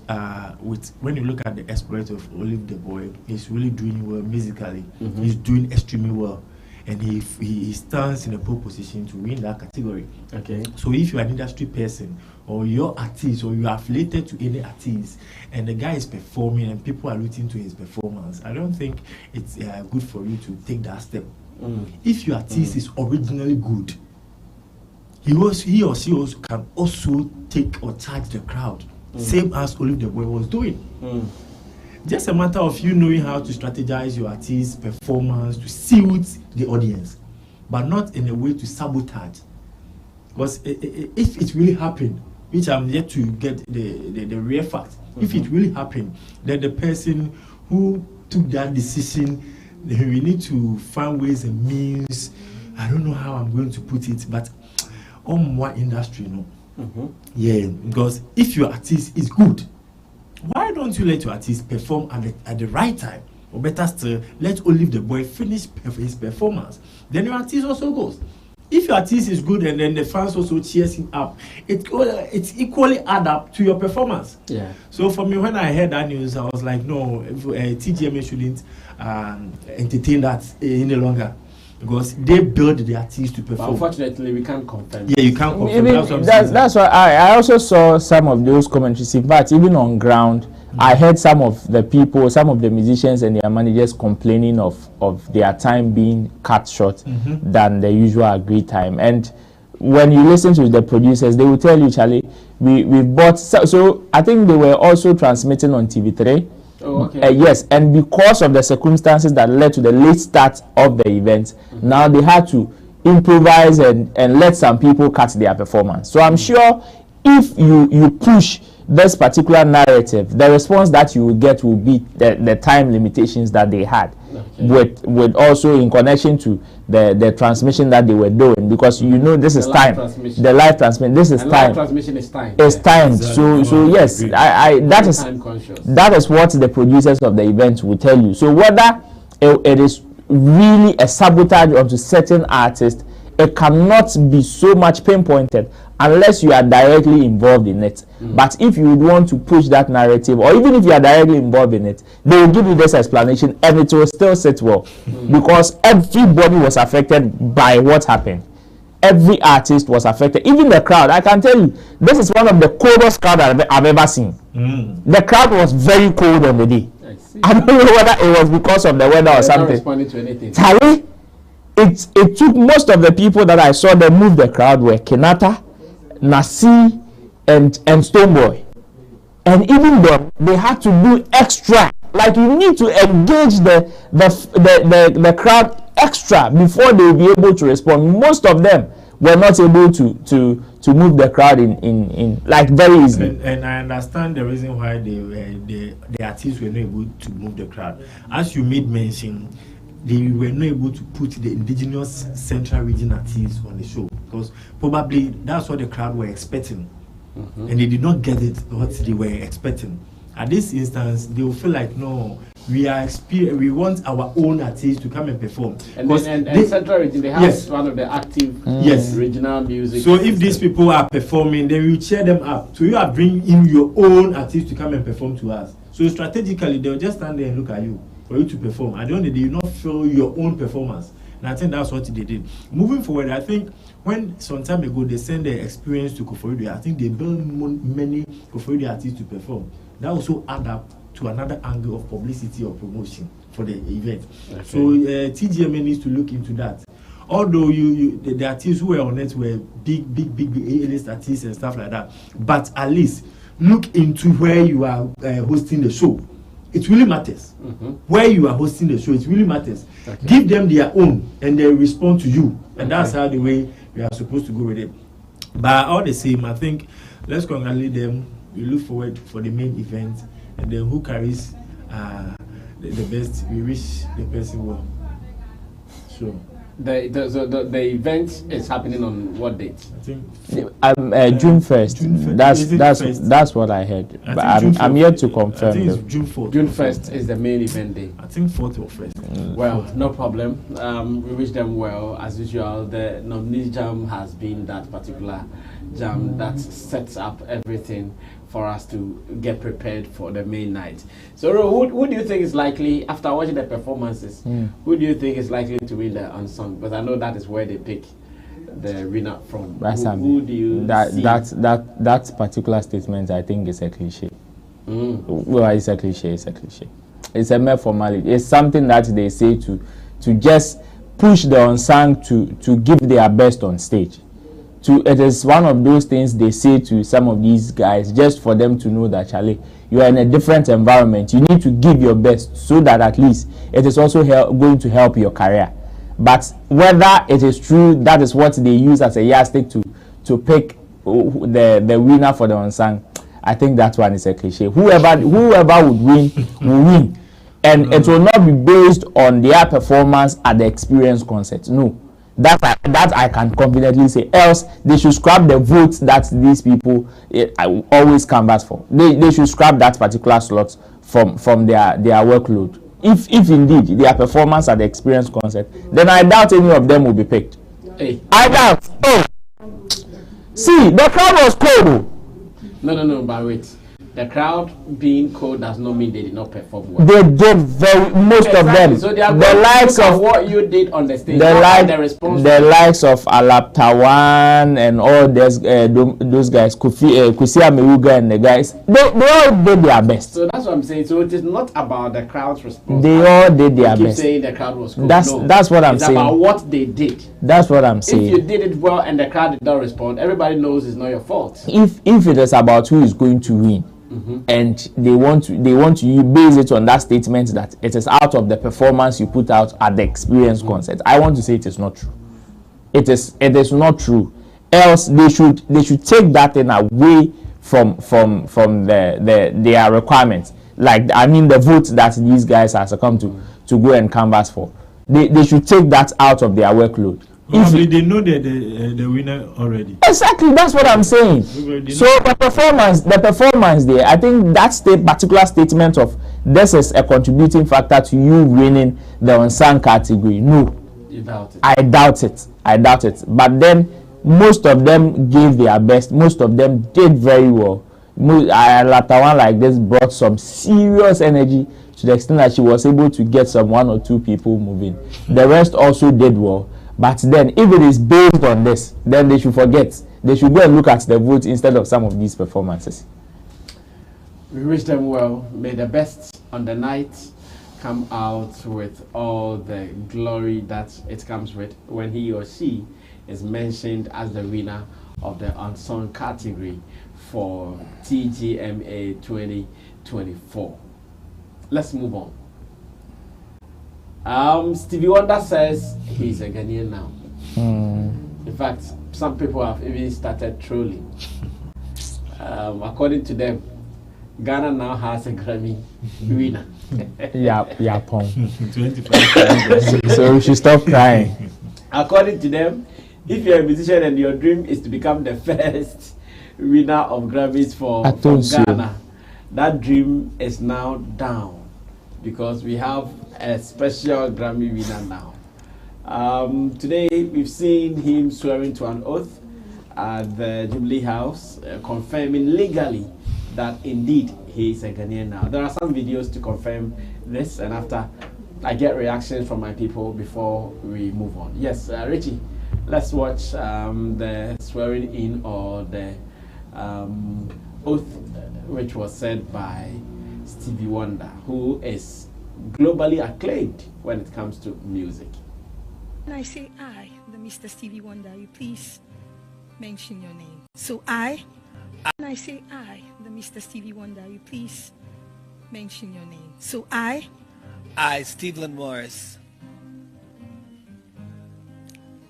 when you look at the exploit of Olive the Boy, he's really doing well musically. He's doing extremely well. And he stands in a pole position to win that category. Okay. So if you're an industry person or you're artist or you're affiliated to any artist and the guy is performing and people are rooting to his performance, I don't think it's good for you to take that step. If your artist is originally good, he or she also can also take or charge the crowd, same as Olive the Boy was doing. Just a matter of you knowing how to strategize your artist's performance to suit the audience, but not in a way to sabotage. Because if it really happened, which I'm yet to get the real fact, if it really happened, then the person who took that decision, then we need to find ways and means. I don't know how I'm going to put it, but on one industry, yeah, because if your artist is good, why don't you let your artist perform at the right time? Or better still, let Olive the Boy finish his performance. Then your artist also goes. If your artist is good and then the fans also cheers him up, it's equally add up to your performance. Yeah. So for me, when I heard that news, I was like, no, TGMA shouldn't entertain that any longer. Because they build the artists to perform. But unfortunately, we can't confirm. Yeah, you can't confirm. That's why I also saw some of those commentaries. In fact, even on ground, I heard some of the people, some of the musicians and their managers complaining of their time being cut short than the usual agreed time. And when you listen to the producers, they will tell you, Charlie, we bought. So I think they were also transmitting on TV3. Oh, okay. Yes, and because of the circumstances that led to the late start of the event, now they had to improvise and let some people cut their performance. So I'm sure if you push this particular narrative, the response that you will get will be the time limitations that they had, with also in connection to the transmission that they were doing, because this is time. The live transmission. This is time. Live transmission is time. It's timed. So yes, that is what the producers of the event will tell you. So whether it is really a sabotage onto certain artists, it cannot be so much pinpointed unless you are directly involved in it. But if you would want to push that narrative, or even if you are directly involved in it, they will give you this explanation and it will still sit well. Because everybody was affected by what happened. Every artist was affected, even the crowd. I can tell you, this is one of the coldest crowd I've ever seen. The crowd was very cold on the day. I don't know whether it was because of the weather or something. Not responding to anything. Charlie, it took most of the people that I saw that move the crowd were Kenata, Nasi, and Stoneboy. And even them, they had to do extra. Like, you need to engage the crowd extra before they will be able to respond. Most of them were not able to move the crowd in like very easily. And I understand the reason why the artists were not able to move the crowd. As you made mention, they were not able to put the indigenous central region artists on the show, because probably that's what the crowd were expecting, and they did not get it what they were expecting. At this instance, they will feel like, no, we want our own artists to come and perform. And central region, they have one of the active regional music. So if these people are performing, then we cheer them up. So you are bringing in your own artists to come and perform to us. So strategically, they'll just stand there and look at you for you to perform. At the end of the day, you not feel your own performance. And I think that's what they did. Moving forward, I think when some time ago they sent their experience to Koforidu, I think they built many Koforidu artists to perform. That also add up to another angle of publicity or promotion for the event. Okay. So TGMA needs to look into that. Although the artists who were on it were big A-list artists and stuff like that, but at least look into where you are hosting the show. It really matters. Where you are hosting the show, it really matters. Okay. Give them their own, and they respond to you, and that's how the way we are supposed to go with it. But all the same, I think let's congratulate them. We look forward for the main event, and then who carries the best, we wish the person well. Sure. The event is happening on what date? I think June 1st. That's what I heard. But I'm yet to confirm. I think it's June 4th. June 1st is the main event day. I think 4th or 1st. Well, no problem. We wish them well. As usual, the nominees jam has been that particular jam that sets up everything for us to get prepared for the main night. So who do you think is likely, after watching the performances, who do you think is likely to win the unsung? Because I know that is where they pick the winner from. Who do you see? That particular statement, I think, is a cliche. Well, it's a cliche. It's a mere formality. It's something that they say to just push the unsung to give their best on stage. It is one of those things they say to some of these guys just for them to know that, Charlie, you are in a different environment. You need to give your best so that at least it is also going to help your career. But whether it is true, that is what they use as a yardstick to pick the winner for the unsung, I think that one is a cliche. Whoever would win will win. And it will not be based on their performance at the experience concert. No. That I can confidently say. Else, they should scrap the votes that these people always canvass for. They should scrap that particular slot from their workload. If indeed their performance at the experience concert, then I doubt any of them will be picked. Hey. I doubt. Oh, see, the crowd was cold. No, but wait. The crowd being cold does not mean they did not perform well. They did most of them. So they are the likes of what you did on the stage. The likes of Alaptawan and all those guys, Kusi Amewuga and the guys, they all did their best. So that's what I'm saying. So it is not about the crowd's response. They all did their best. Saying the crowd was cold. That's what I'm saying. It's about what they did. That's what I'm saying. If you did it well and the crowd did not respond, everybody knows it's not your fault. If it is about who is going to win. And they want to base it on that statement that it is out of the performance you put out at the experience concert. I want to say it is not true. It is not true. Else they should take that thing away from their requirements. Like the votes that these guys are succumbed to go and canvass for. They should take that out of their workload. Probably they know the winner already. Exactly, that's what I'm saying. So the performance there, I think that particular statement of this is a contributing factor to you winning the unsung category. No, you doubt it. I doubt it. But then most of them gave their best. Most of them did very well. Latawan like this brought some serious energy to the extent that she was able to get some 1 or 2 people moving. The rest also did well. But then, if it is based on this, then they should forget. They should go and look at the votes instead of some of these performances. We wish them well. May the best on the night come out with all the glory that it comes with when he or she is mentioned as the winner of the unsung category for TGMA 2024. Let's move on. Stevie Wonder says he's a Ghanaian now. In fact, some people have even started trolling. According to them, Ghana now has a Grammy winner. Yeah, Pong. 25. So we should stop crying. According to them, if you're a musician and your dream is to become the first winner of Grammys from Ghana, that dream is now down because we have a special Grammy winner now. Today we've seen him swearing to an oath at the Jubilee House, confirming legally that indeed he is a Ghanaian now. There are some videos to confirm this, and after I get reactions from my people before we move on. Yes, Richie, let's watch the swearing in or the oath which was said by Stevie Wonder, who is globally acclaimed when it comes to music. When I say I, the Mr. Stevie Wonder, you please mention your name. So when I say I, the Mr. Stevie Wonder, you please mention your name. So I, Stephen Morris,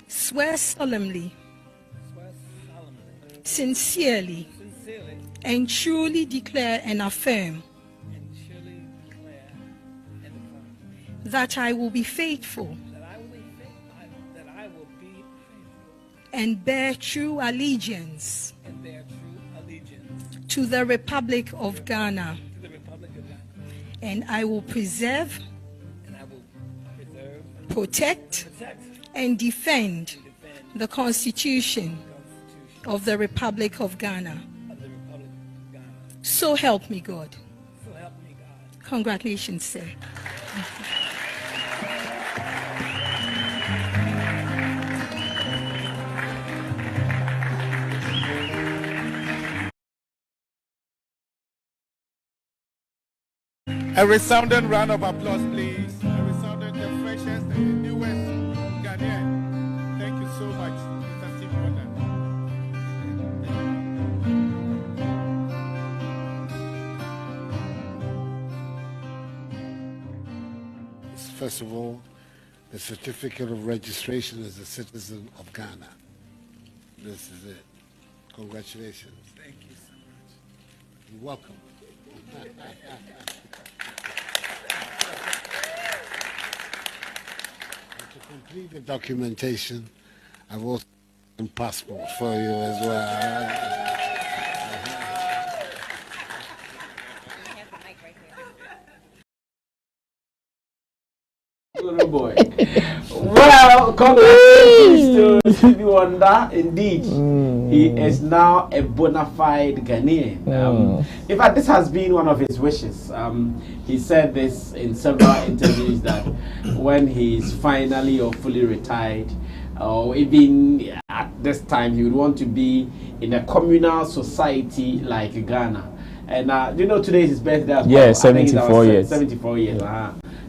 swear solemnly, sincerely, and truly declare and affirm that I will be faithful and bear true allegiance to the Republic of Ghana, and I will preserve, protect, and defend the Constitution of the Republic of Ghana. So help me God. Congratulations, sir. A resounding round of applause, please. A resounding, the freshest and the newest Ghanaian. Thank you so much, Mr. Stevie Wonder. First of all, the certificate of registration as a citizen of Ghana. This is it. Congratulations. Thank you so much. You're welcome. To complete the documentation, I've also done passport for you as well. Little boy. Well, congratulations to Stevie Wonder. Indeed, he is now a bona fide Ghanaian. In fact, this has been one of his wishes. He said this in several interviews that when he is finally or fully retired, or even at this time, he would want to be in a communal society like Ghana. And you know, today is his birthday as well. Yeah, 74 years. 74 years.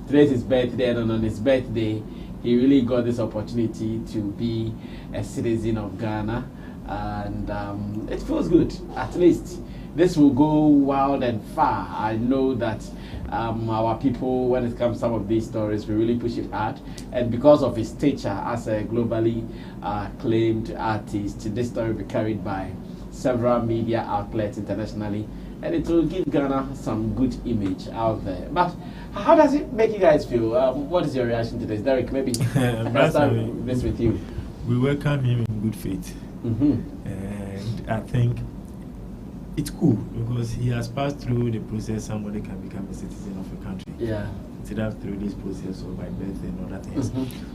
Today's his birthday, and on his birthday, he really got this opportunity to be a citizen of Ghana, and it feels good. At least this will go wild and far. I know that our people, when it comes to some of these stories, we really push it hard, and because of his stature as a globally acclaimed artist, this story will be carried by several media outlets internationally, and it will give Ghana some good image out there. But how does it make you guys feel? What is your reaction to this? Derek, maybe I'll start this with you. We welcome him in good faith. And I think it's cool because he has passed through the process. Somebody can become a citizen of a country. Yeah. Instead of through this process or by birth and other things.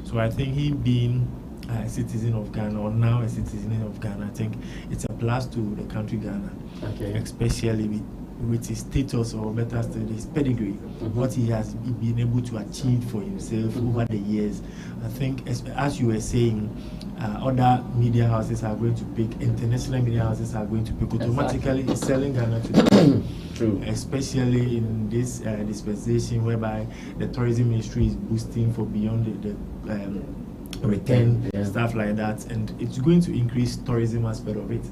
So I think he being a citizen of Ghana, or now a citizen of Ghana, I think it's a plus to the country Ghana. Okay. Especially with his status, or better still, his pedigree, what he has been able to achieve for himself over the years. I think, as you were saying, other media houses are going to pick, international media houses are going to pick, automatically selling Ghana to them. True. Especially in this dispensation whereby the tourism ministry is boosting for beyond the return, stuff like that, and it's going to increase tourism aspect of it.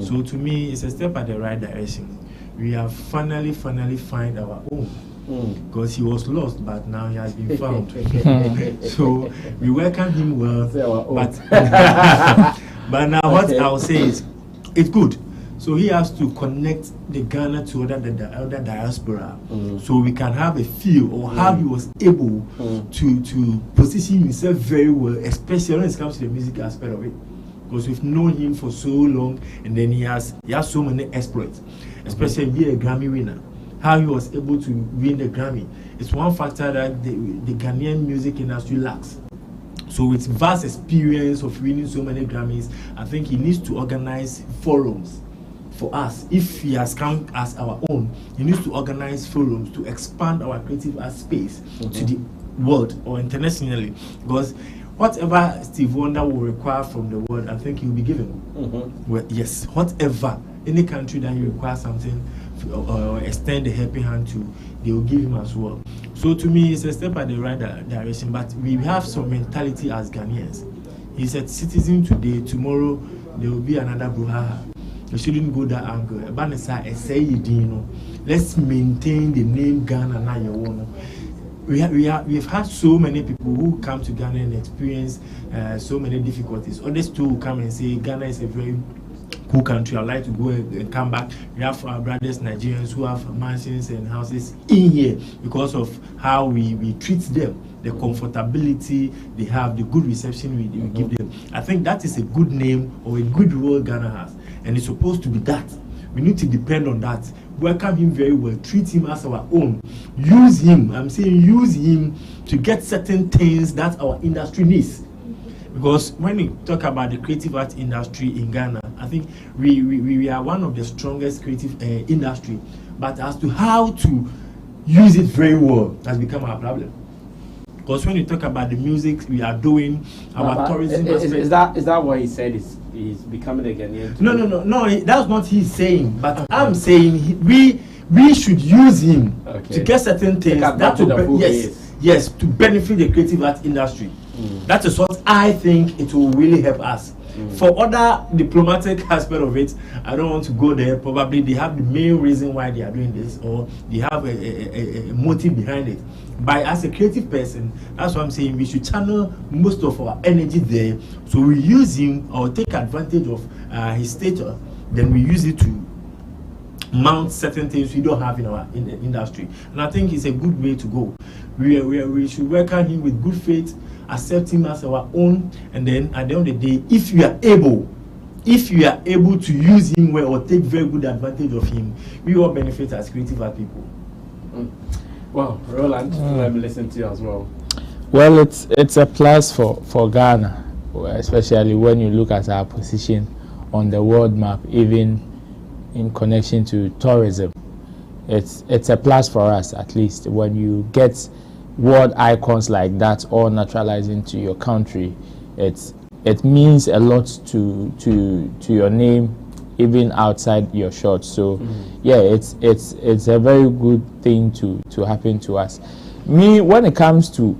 So to me, it's a step at the right direction. We have finally find our own, because he was lost, but now he has been found. So we welcome him well, but but now what I'll say is it's good. So he has to connect the Ghana to other diaspora, so we can have a feel or how he was able to position himself very well, especially when it comes to the music aspect of it. Because we've known him for so long, and then he has so many exploits, especially being a Grammy winner. How he was able to win the Grammy, it's one factor that the Ghanaian music industry lacks. So with vast experience of winning so many Grammys, I think he needs to organize forums for us. If he has come as our own, he needs to organize forums to expand our creative art space to the world or internationally, because whatever Stevie Wonder will require from the world, I think he will be given. Well, yes, whatever, any country that you require something or extend a helping hand to, they will give him as well. So to me, it's a step at the right direction, but we have some mentality as Ghanaians. He's a citizen today, tomorrow there will be another brouhaha. We shouldn't go that angle. Let's maintain the name Ghana now. We've had so many people who come to Ghana and experience so many difficulties. Others too will come and say Ghana is a very cool country. I'd like to go and come back. We have our brothers Nigerians who have mansions and houses in here because of how we treat them, the comfortability they have, the good reception we give them. I think that is a good name or a good role Ghana has, and it's supposed to be that. We need to depend on that. Welcome him very well, treat him as our own, use him. I'm saying use him to get certain things that our industry needs. Because when we talk about the creative art industry in Ghana, I think we are one of the strongest creative industry, but as to how to use it very well has become our problem. Because when you talk about the music we are doing, our tourism is that what he said is becoming a Ghanaian? No, that's not he's saying, but I'm saying we should use him to get certain things that to yes, to benefit the creative art industry. That is what I think it will really help us. For other diplomatic aspect of it, I don't want to go there. Probably they have the main reason why they are doing this, or they have a motive behind it. But as a creative person, that's what I'm saying. We should channel most of our energy there. So we use him or take advantage of his stature. Then we use it to mount certain things we don't have in our in the industry. And I think it's a good way to go. We should welcome him with good faith, accept him as our own, and then at the end of the day, if you are able to use him well or take very good advantage of him, we all benefit as creative art people. Well, Roland, let me listen to you as well. Well, it's a plus for Ghana, especially when you look at our position on the world map, even in connection to tourism. It's a plus for us, at least when you get world icons like that all naturalizing to your country. It means a lot to your name, even outside your shores. So yeah, it's a very good thing to happen to us. Me, when it comes to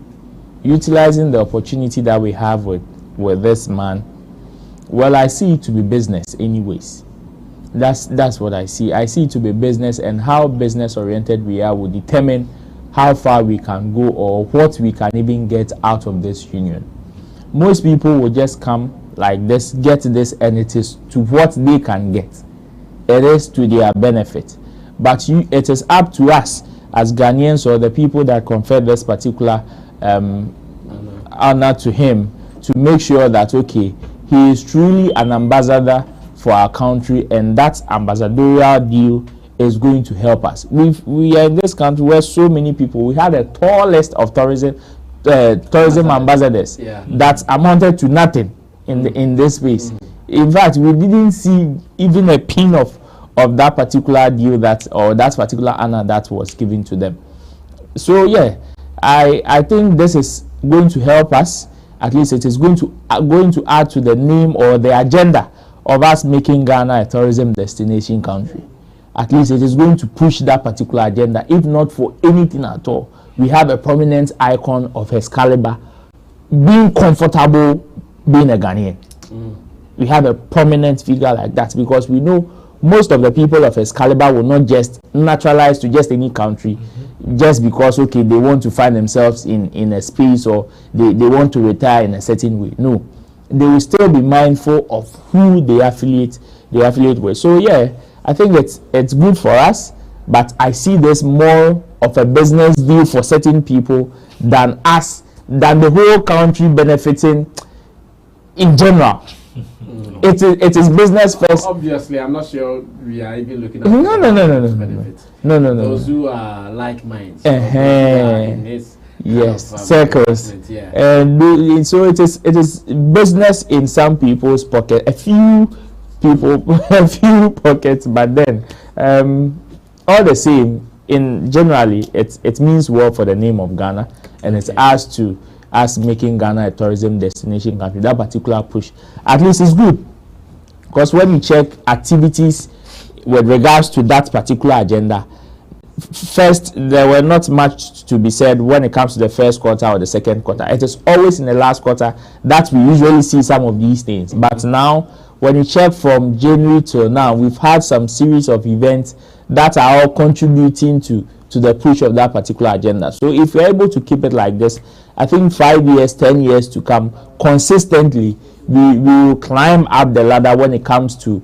utilizing the opportunity that we have with this man, well, I see it to be business anyways. That's what I see. I see it to be business, and how business oriented we are will determine how far we can go or what we can even get out of this union. Most people will just come like this, get this, and it is to what they can get. It is to their benefit. But it is up to us as Ghanaians or the people that confer this particular honor to him to make sure that, okay, he is truly an ambassador for our country, and that ambassadorial deal is going to help us. We are in this country where so many people, we had the tallest of tourism ambassadors that amounted to nothing in this space. In fact, we didn't see even a pin of that particular deal or that particular honor that was given to them. So yeah, I think this is going to help us. At least it is going to add to the name or the agenda of us making Ghana a tourism destination country. At least it is going to push that particular agenda. If not for anything at all, we have a prominent icon of his caliber being comfortable being a Ghanaian. We have a prominent figure like that, because we know most of the people of his caliber will not just naturalize to just any country just because, okay, they want to find themselves in a space or they want to retire in a certain way. No, they will still be mindful of who they affiliate with. So yeah, I think it's good for us, but I see this more of a business deal for certain people than the whole country benefiting in general. It is business first. Obviously, I'm not sure we are even looking at benefits. No. Those who are like minds. Yes, circles. And so it is business in some people's pocket. A few pockets, but then all the same, generally it means well for the name of Ghana, and it's asked to us making Ghana a tourism destination country. That particular push, at least, is good, because when you check activities with regards to that particular agenda, first, there were not much to be said when it comes to the first quarter or the second quarter. It is always in the last quarter that we usually see some of these things. But now, when you check from January till now, we've had some series of events that are all contributing to the push of that particular agenda. So if we're able to keep it like this, I think 5 years, 10 years to come, consistently, we will climb up the ladder when it comes to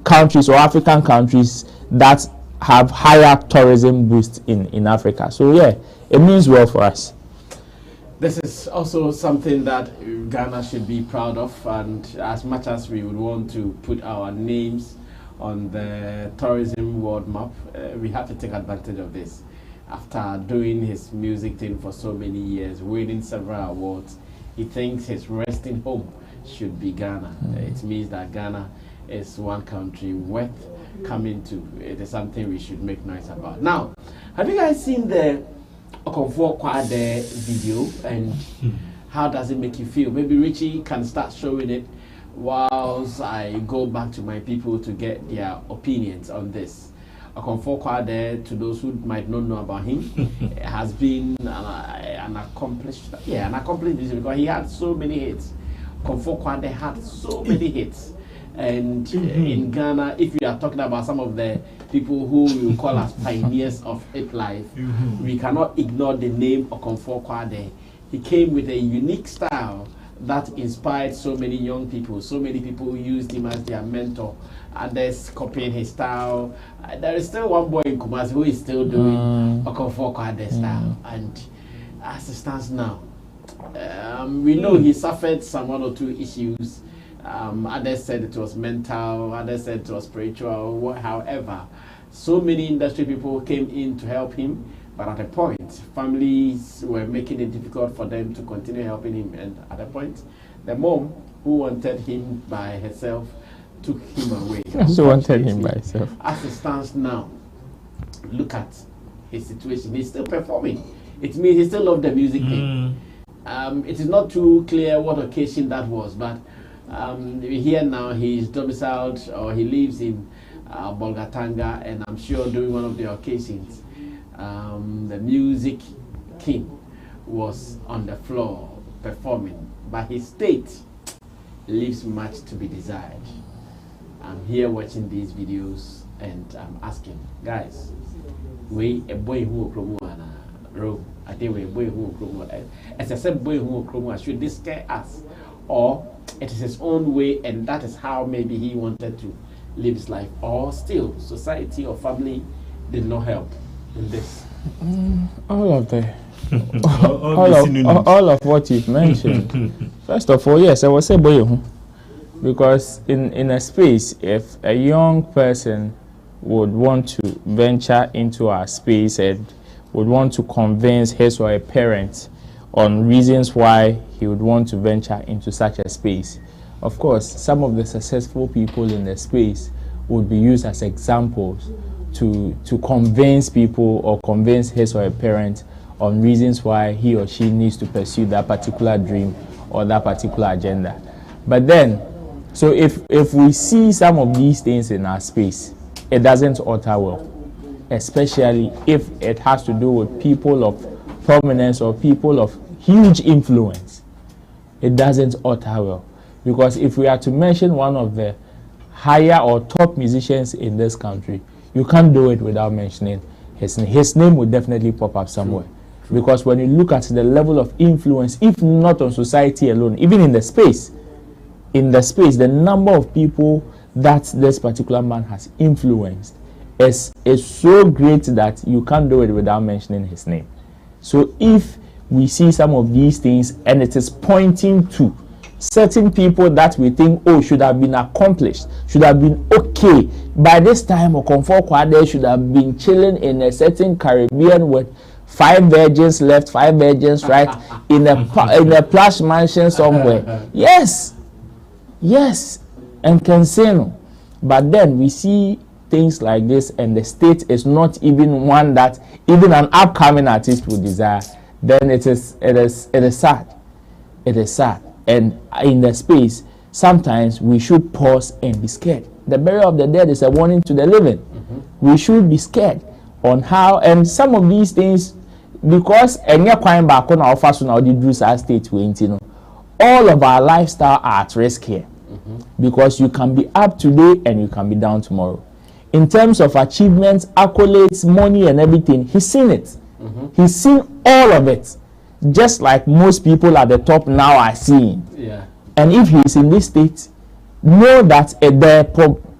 countries or African countries that have higher tourism boost in Africa. So yeah, it means well for us. This is also something that Ghana should be proud of, and as much as we would want to put our names on the tourism world map, we have to take advantage of this. After doing his music thing for so many years, winning several awards, he thinks his resting home should be Ghana. It means that Ghana is one country worth coming to. It is something we should make noise about. Now, have you guys seen the Okonfo Kwadee video, and how does it make you feel? Maybe Richie can start showing it whilst I go back to my people to get their opinions on this. Okonfo Kwadee, to those who might not know about him, has been an accomplished musician, because he had so many hits. Okonfo Kwadee had so many hits. And in Ghana, if we are talking about some of the people who we call as pioneers of hip life, we cannot ignore the name Okonfo Kwadee. He came with a unique style that inspired so many young people. So many people used him as their mentor. Others copying his style. There is still one boy in Kumasi who is still doing Okonfo Kwadee style. And as it stands now, we know he suffered some 1 or 2 issues. Others said it was mental, others said it was spiritual. However, so many industry people came in to help him, but at a point, families were making it difficult for them to continue helping him. And at a point, the mom, who wanted him by herself, took him away. She wanted him by herself. As it stands now, look at his situation. He's still performing. It means he still loves the music thing. It is not too clear what occasion that was, but here now he's domiciled, or he lives in Bolgatanga, and I'm sure during one of the occasions, the music king was on the floor performing, but his state leaves much to be desired. I'm here watching these videos and I'm asking, guys, we a boy who promote Rome, I think we a boy who promote, as I said, boy who promote, should this scare us, or it is his own way, and that is how maybe he wanted to live his life, or still society or family did not help in this? All of the all of what you've mentioned. First of all, yes, I will say boy, because in a space, if a young person would want to venture into our space and would want to convince his or a parent on reasons why he would want to venture into such a space, of course, some of the successful people in the space would be used as examples to convince people or convince his or a parent on reasons why he or she needs to pursue that particular dream or that particular agenda. But then, so if we see some of these things in our space, it doesn't alter well, especially if it has to do with people of prominence or people of huge influence. It doesn't alter well, because if we are to mention one of the higher or top musicians in this country, you can't do it without mentioning his name. His name will definitely pop up somewhere. Because when you look at the level of influence, if not on society alone, even in the space, the number of people that this particular man has influenced is so great that you can't do it without mentioning his name. So if we see some of these things and it is pointing to certain people that we think, oh, should have been accomplished, should have been okay, by this time Okonfo Kwadee should have been chilling in a certain Caribbean with 5 virgins left, 5 virgins right, in a plush mansion somewhere. Yes, and Kenseno. But then we see things like this, and the state is not even one that even an upcoming artist would desire. then it is sad. It is sad. And in the space, sometimes we should pause and be scared. The burial of the dead is a warning to the living. We should be scared on how, and some of these things, because any crime back on our fast now the Druze state all of our lifestyle are at risk here. Because you can be up today and you can be down tomorrow. In terms of achievements, accolades, money and everything, he's seen it. He's seen all of it. Just like most people at the top now are seeing. Yeah. And if he is in this state, know that the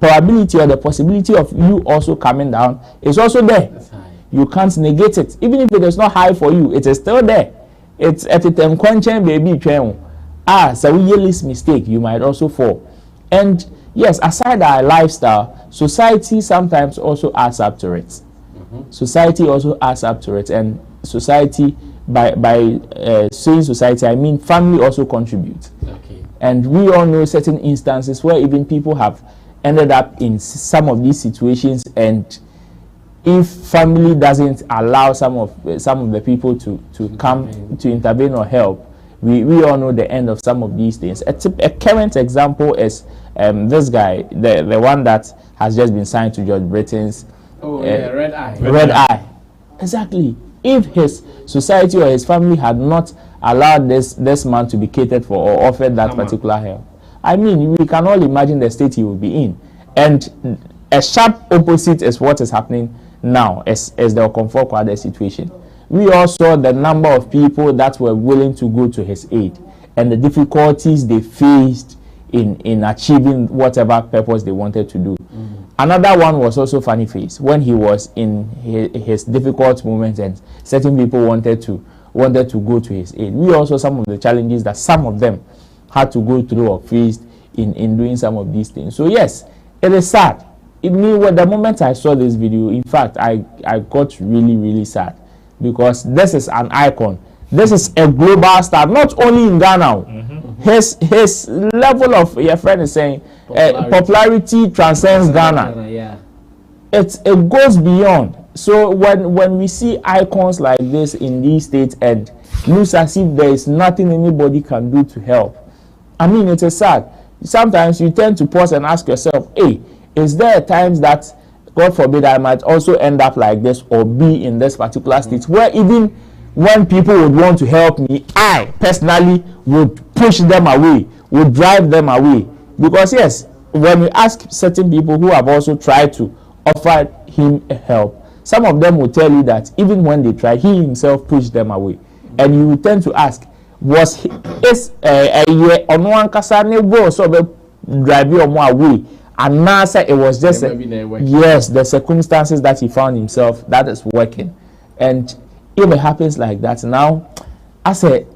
probability or the possibility of you also coming down is also there. That's high. You can't negate it. Even if it is not high for you, it is still there. It's at the time baby. So we this mistake, you might also fall. And yes, aside our lifestyle, society sometimes also adds up to it. Society also adds up to it, and society, by saying society, I mean family also contributes. Okay. And we all know certain instances where even people have ended up in some of these situations, and if family doesn't allow some of the people to come to intervene or help, we all know the end of some of these things. A current example is this guy, the one that has just been signed to George Britain's Red Eye. Red Eye. Exactly. If his society or his family had not allowed this man to be catered for or offered that particular help, I mean, we can all imagine the state he would be in. And a sharp opposite is what is happening now as the Okomfo Kwadee situation. We all saw the number of people that were willing to go to his aid and the difficulties they faced in achieving whatever purpose they wanted to do. Another one was also Funny Face, when he was in his difficult moments and certain people wanted to go to his aid. We also some of the challenges that some of them had to go through or faced in doing some of these things. So yes, it is sad. The moment I saw this video, in fact, I got really, really sad, because this is an icon. This is a global star, not only in Ghana. His level of, your friend is saying, popularity transcends Ghana. Yeah. It goes beyond. So when we see icons like this in these states and it looks as if there is nothing anybody can do to help, I mean, it is sad. Sometimes you tend to pause and ask yourself, hey, is there times that, God forbid, I might also end up like this or be in this particular state where even when people would want to help me, I personally would push them away, would drive them away. Because yes, when we ask certain people who have also tried to offer him help, some of them will tell you that even when they try, he himself pushed them away. And you will tend to ask, was a year on one kasane go so be drive you away? And now it was just yes, the circumstances that he found himself that is working. And if it happens like that now, I say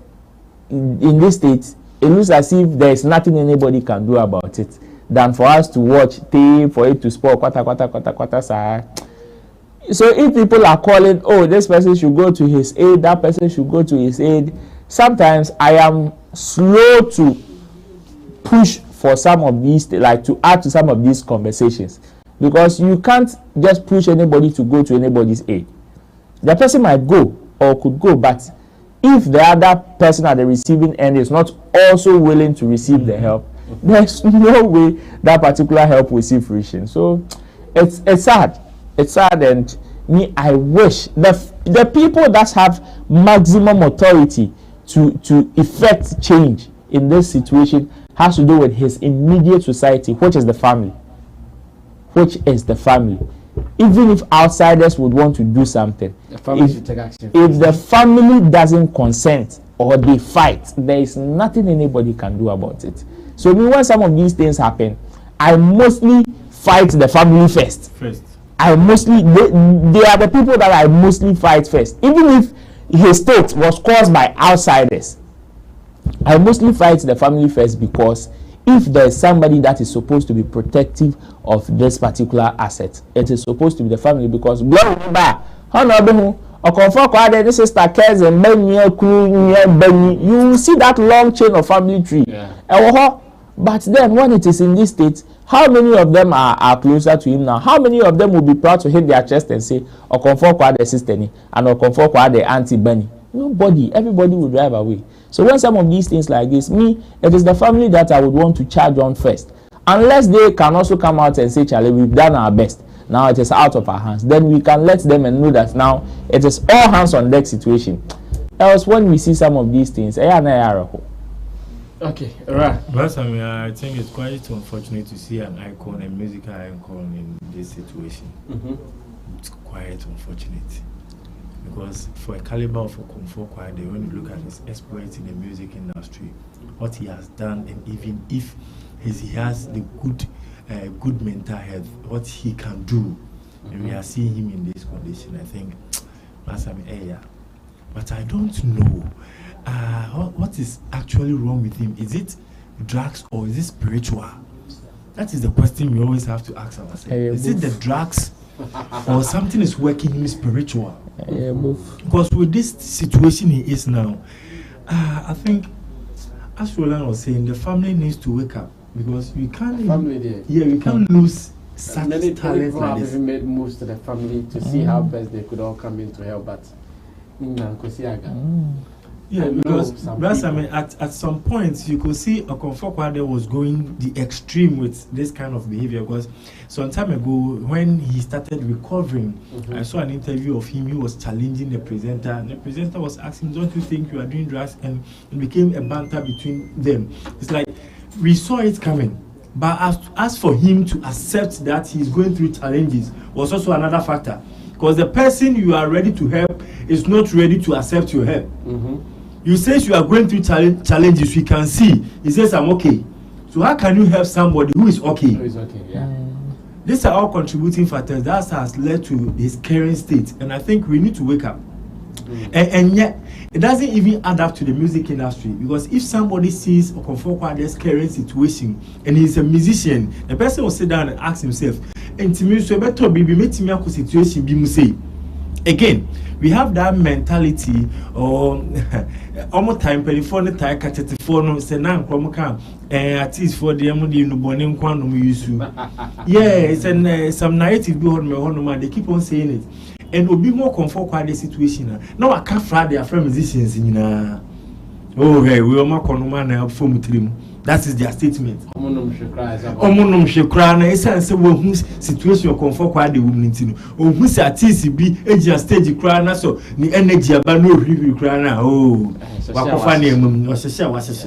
in this state, it looks as if there is nothing anybody can do about it than for us to watch tape, for it to spoil kwata. So if people are calling, oh, this person should go to his aid, that person should go to his aid, sometimes I am slow to push for some of these, like to add to some of these conversations, because you can't just push anybody to go to anybody's aid. The person might go or could go, but if the other person at the receiving end is not also willing to receive the help, there's no way that particular help will see fruition. So it's sad. It's sad, and me, I wish the people that have maximum authority to effect change in this situation has to do with his immediate society, which is the family. Even if outsiders would want to do something, the family should take action. If the family doesn't consent or they fight, there is nothing anybody can do about it. So when some of these things happen, I mostly fight the family first. I mostly, they are the people that I mostly fight first. Even if his state was caused by outsiders, I mostly fight the family first, because if there is somebody that is supposed to be protective of this particular asset, it is supposed to be the family. Because you see that long chain of family tree. Yeah. But then when it is in this state, how many of them are closer to him now? How many of them will be proud to hit their chest and say, Okomfo Kwadee sister ni, and Okomfo Kwadee auntie Benny? Nobody. Everybody will drive away. So when some of these things like this, it is the family that I would want to charge on first. Unless they can also come out and say, Charlie, we've done our best. Now it is out of our hands. Then we can let them and know that now it is all hands on deck situation. Else when we see some of these things, okay, right. But I think it's quite unfortunate to see an icon, a musical icon in this situation. It's quite unfortunate. Because for a caliber of Kwadee, when you look at his exploits in the music industry, what he has done, and even if he has the good mental health, what he can do, and we are seeing him in this condition, I think, but I don't know what is actually wrong with him. Is it drugs or is it spiritual? That is the question we always have to ask ourselves. Is it the drugs or something is working him spiritual? Because with this situation he is now, I think, as Roland was saying, the family needs to wake up, because we can't we can't lose such talent like this. Have even made moves to the family to see how best they could all come in to help, but because at some points you could see Kwadee was going the extreme with this kind of behavior, because some time ago when he started recovering, I saw an interview of him. He was challenging the presenter, and the presenter was asking, don't you think you are doing drugs? And it became a banter between them. It's like we saw it coming, but as for him to accept that he's going through challenges was also another factor, because the person you are ready to help is not ready to accept your help. You say you are going through challenges, we can see. He says, I'm okay. So how can you help somebody who is okay? Who is okay, yeah. These are all contributing factors that has led to his current state. And I think we need to wake up. And yet, it doesn't even add up to the music industry. Because if somebody sees Kwadee's current situation and he's a musician, the person will sit down and ask himself, situation. Again, we have that mentality or almost time telephone tie catchetiphone say now come at least for the no boning quantum use. Yes, and some narrative be on they keep on saying it. And will be more comfort Kwadee situation. Now I can't fry their friend musicians in oh hey, we are more conman and form trim. That is their statement. Omonum shekra na esa se wo hu situation comfort Kwadee woman ntino. O hu se artist bi egia stage kra na so ni energy aba no hiri kra na wakofa na emum o sese wasese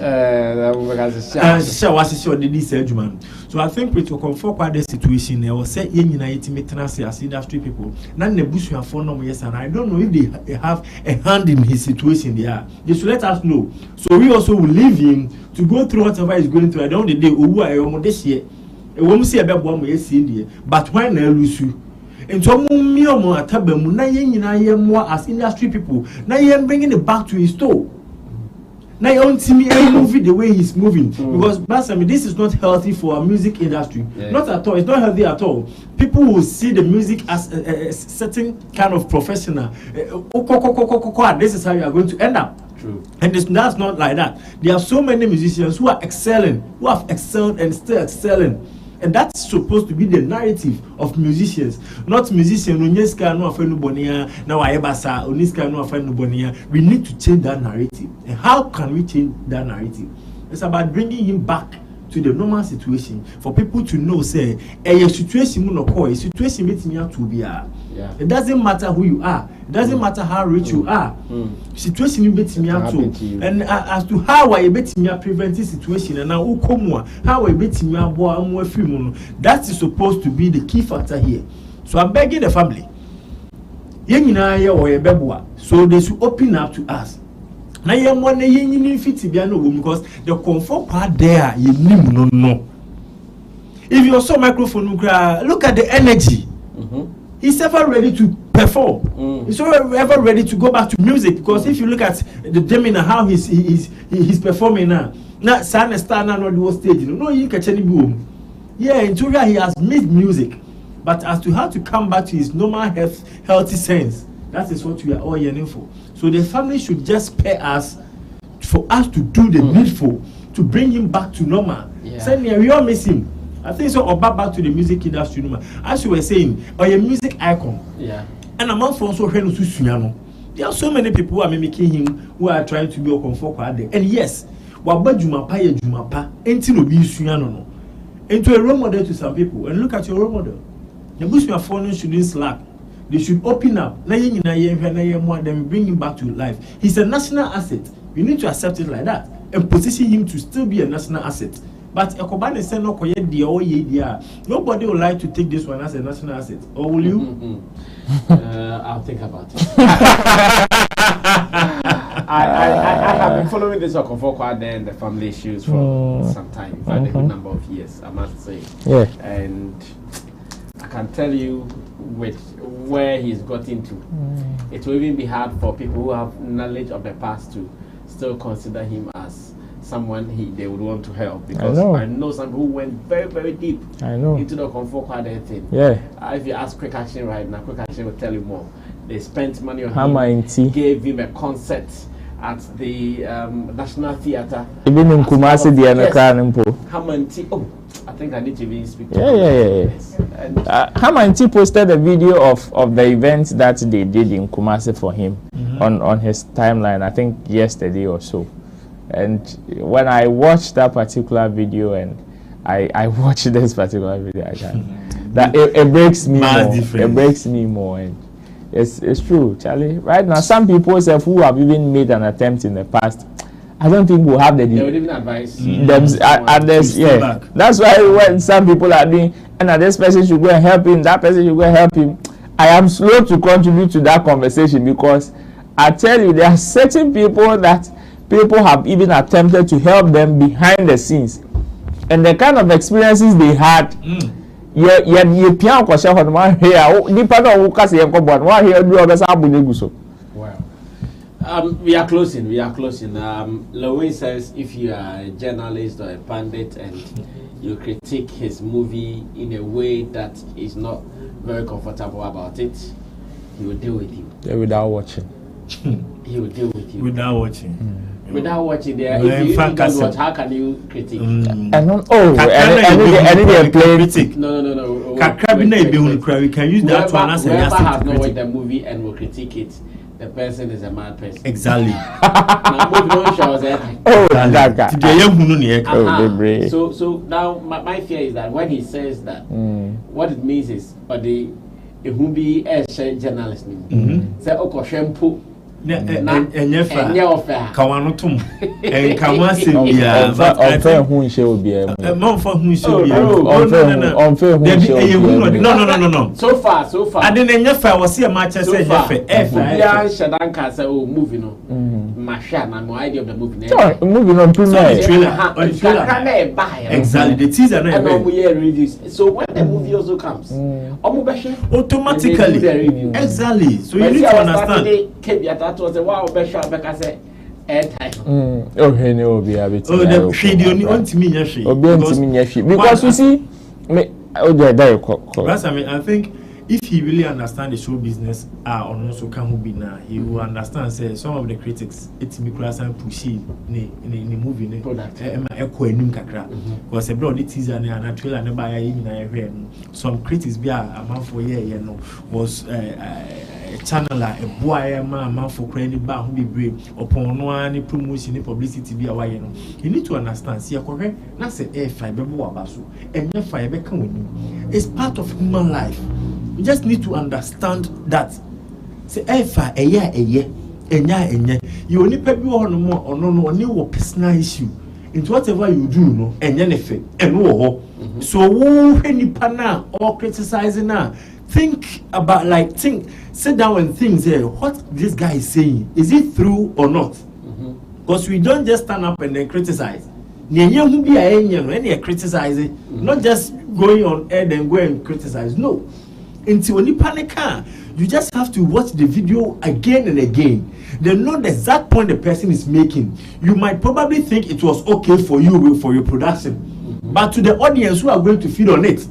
o dey say adwuma. So I think with comfort Kwadee situation e was say yenyina yetime tenase as industry people na nebusuafo no yes, and I don't know if they have a hand in his situation there. They should let us know, so we also will leave him to go through whatever he's going through. I don't know the day owu ayo this year e wo mse ebe bo mo yesi die, but when na lose you into mi omo atabamu na yenyina ye mo as industry people na ye bringing it back to his store. Now you don't see me moving the way he's moving, because this is not healthy for our music industry. Not at all. It's not healthy at all. People will see the music as a certain kind of professional. This is how you are going to end up. True. And that's not like that. There are so many musicians who are excelling, who have excelled and still excelling. And that's supposed to be the narrative of musicians, not musicians. We need to change that narrative. And how can we change that narrative? It's about bringing him back to the normal situation for people to know, say, a situation to be. It doesn't matter who you are. It doesn't matter how rich you are. Situation you bet me out to. And as to how I bet me prevent this situation, and now how I bet me that is supposed to be the key factor here. So I'm begging the family. So they should open up to us. Now you want because the comfort part there you no. If you saw microphone, look at the energy. He's ever ready to perform. He's ever ready to go back to music, because if you look at the demeanor, how he's performing now. Now, Sam star now on the stage. No, you catch any boom. Yeah, in Turia he has made music, but as to how to come back to his normal healthy sense, that is what we are all yearning for. So the family should just pay us for us to do the needful to bring him back to normal. Send me, we all miss him. I think so. Or back to the music industry. As you were saying, or a music icon. Yeah. And among for also There are so many people who are mimicking him, who are trying to be a comfort Kwadee. And yes, waba jumapa ye jumapa, enti no bi suya no. Into a role model to some people. And look at your role model. The Bush your phone shouldn't slack. They should open up. Then bring him back to life. He's a national asset. You need to accept it like that and position him to still be a national asset. But Ekobane said no nobody would like to take this one as a national asset. Or will you? I'll think about it. I have been following this Okonfo Kwadee and the family issues for some time, for a good number of years, I must say. Yeah. And I can tell you with where he's got into, it will even be hard for people who have knowledge of the past to still consider him as someone they would want to help, because I know some who went very, very deep into the Okonfo Kwadee thing. Yeah. If you ask Quick Action right now, Quick Action will tell you more. They spent money on him, gave him a concert at the National Theatre. Even in Kumasi, the Hamanti. Oh, I think I need to even speak to him. Hamanti posted a video of the event that they did in Kumasi for him on his timeline, I think yesterday or so. And when I watched that particular video and I watched this particular video, that it breaks me more. It breaks me more. And it's true, Charlie. Right now, some people who have even made an attempt in the past, I don't think we'll have the. They would even advise them. That's why when some people are doing, and this person should go and help him, that person should go and help him. I am slow to contribute to that conversation, because I tell you, there are certain people that people have even attempted to help them behind the scenes, and the kind of experiences they had. You piano question for one here. Depending on who can say one here do others abu. Wow. We are closing. Lilwyn says if you are a journalist or a pundit and you critique his movie in a way that is not very comfortable about it, he will deal with you. Yeah, without watching. He will deal with you. Without watching. Without watching there, if you don't watch, how can you critique? And critique. No. We can use that one as a whoever has not watched the movie and will critique it, the person is a mad person. Exactly. So now my fear is that when he says that, what it means is, but the who be a journalist, say Okoshenpo. Kawanotum and Kamasi. No. So far. I didn't was see a match. I said, Shadanka said, oh, moving on. Mashan, I'm more idea of the movie. Moving on, trailer. Exactly, the teaser. So when the movie also comes, automatically. Exactly. So you need to understand. That was a wow, say airtime. Because you see, I think if he really understands the show business, also can be now, he will understand. Say some of the critics, it's me class and pushy in the movie product. Because a broad teaser and a trailer and buy in some critics be a man for was a channel a boy a man for credit bar who be brave upon one promotion publicity be a way. You need to understand. See a correct. Not say air fiber basu and your fiber can win. It's part of human life. You just need to understand that. Say efa a year, you only pay on more or no personal issue into whatever you do, no, and anything, and no. So, any pana or criticizing now, think about sit down and think, what this guy is saying, is it true or not? Because we don't just stand up and then criticize. Any criticizing, not just going on air and go and criticize. No. Until when you panic, you just have to watch the video again and again. Then know the exact point the person is making. You might probably think it was okay for you for your production, but to the audience who are going to feed on it,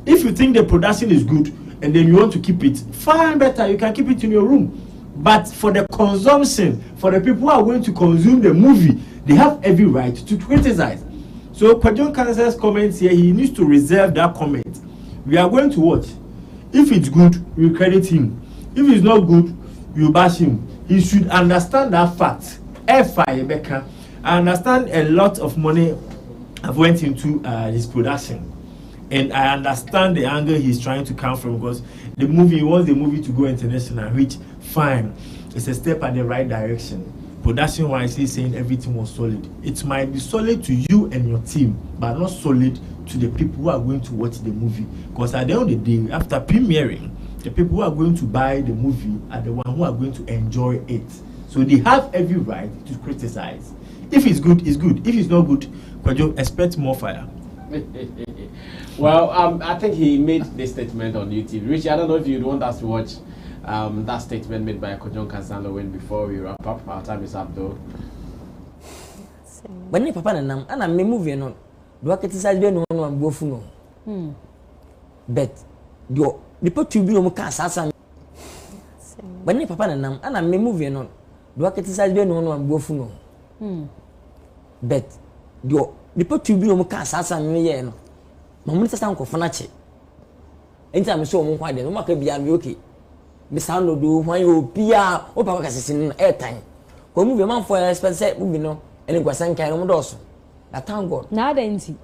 if you think the production is good and then you want to keep it, fine, better you can keep it in your room. But for the consumption, for the people who are going to consume the movie, they have every right to criticize. So Kwadee Cancer's comments here, he needs to reserve that comment. We are going to watch. If it's good, we credit him. If it's not good, you bash him. He should understand that fact. I understand a lot of money have went into his production, and I understand the angle he's trying to come from, because the movie, he wants the movie to go international, which fine, it's a step at the right direction. Production wise, he's saying everything was solid. It might be solid to you and your team, but not solid to the people who are going to watch the movie. Because at the end of the day, after premiering, the people who are going to buy the movie are the ones who are going to enjoy it. So they have every right to criticize. If it's good, it's good. If it's not good, Kwadwo, expect more fire. Well, I think he made this statement on YouTube. Richie, I don't know if you'd want us to watch that statement made by Kwadwo and Lilwyn before we wrap up. Our time is up though. When you papa and I'm movie no, do I criticize you no one go for no? But the put to be no cancer. When you papa and I'm movie no, do I criticize you no one go for no? But the put to be no cancer me no. Mamma stand for fanache. Anytime I saw one quite no make be okay. Me sound do when you pia o papa kasisi airtime. Ko movie man for expense movie no ene kwasan kan no do so. That thank God. Na da nti.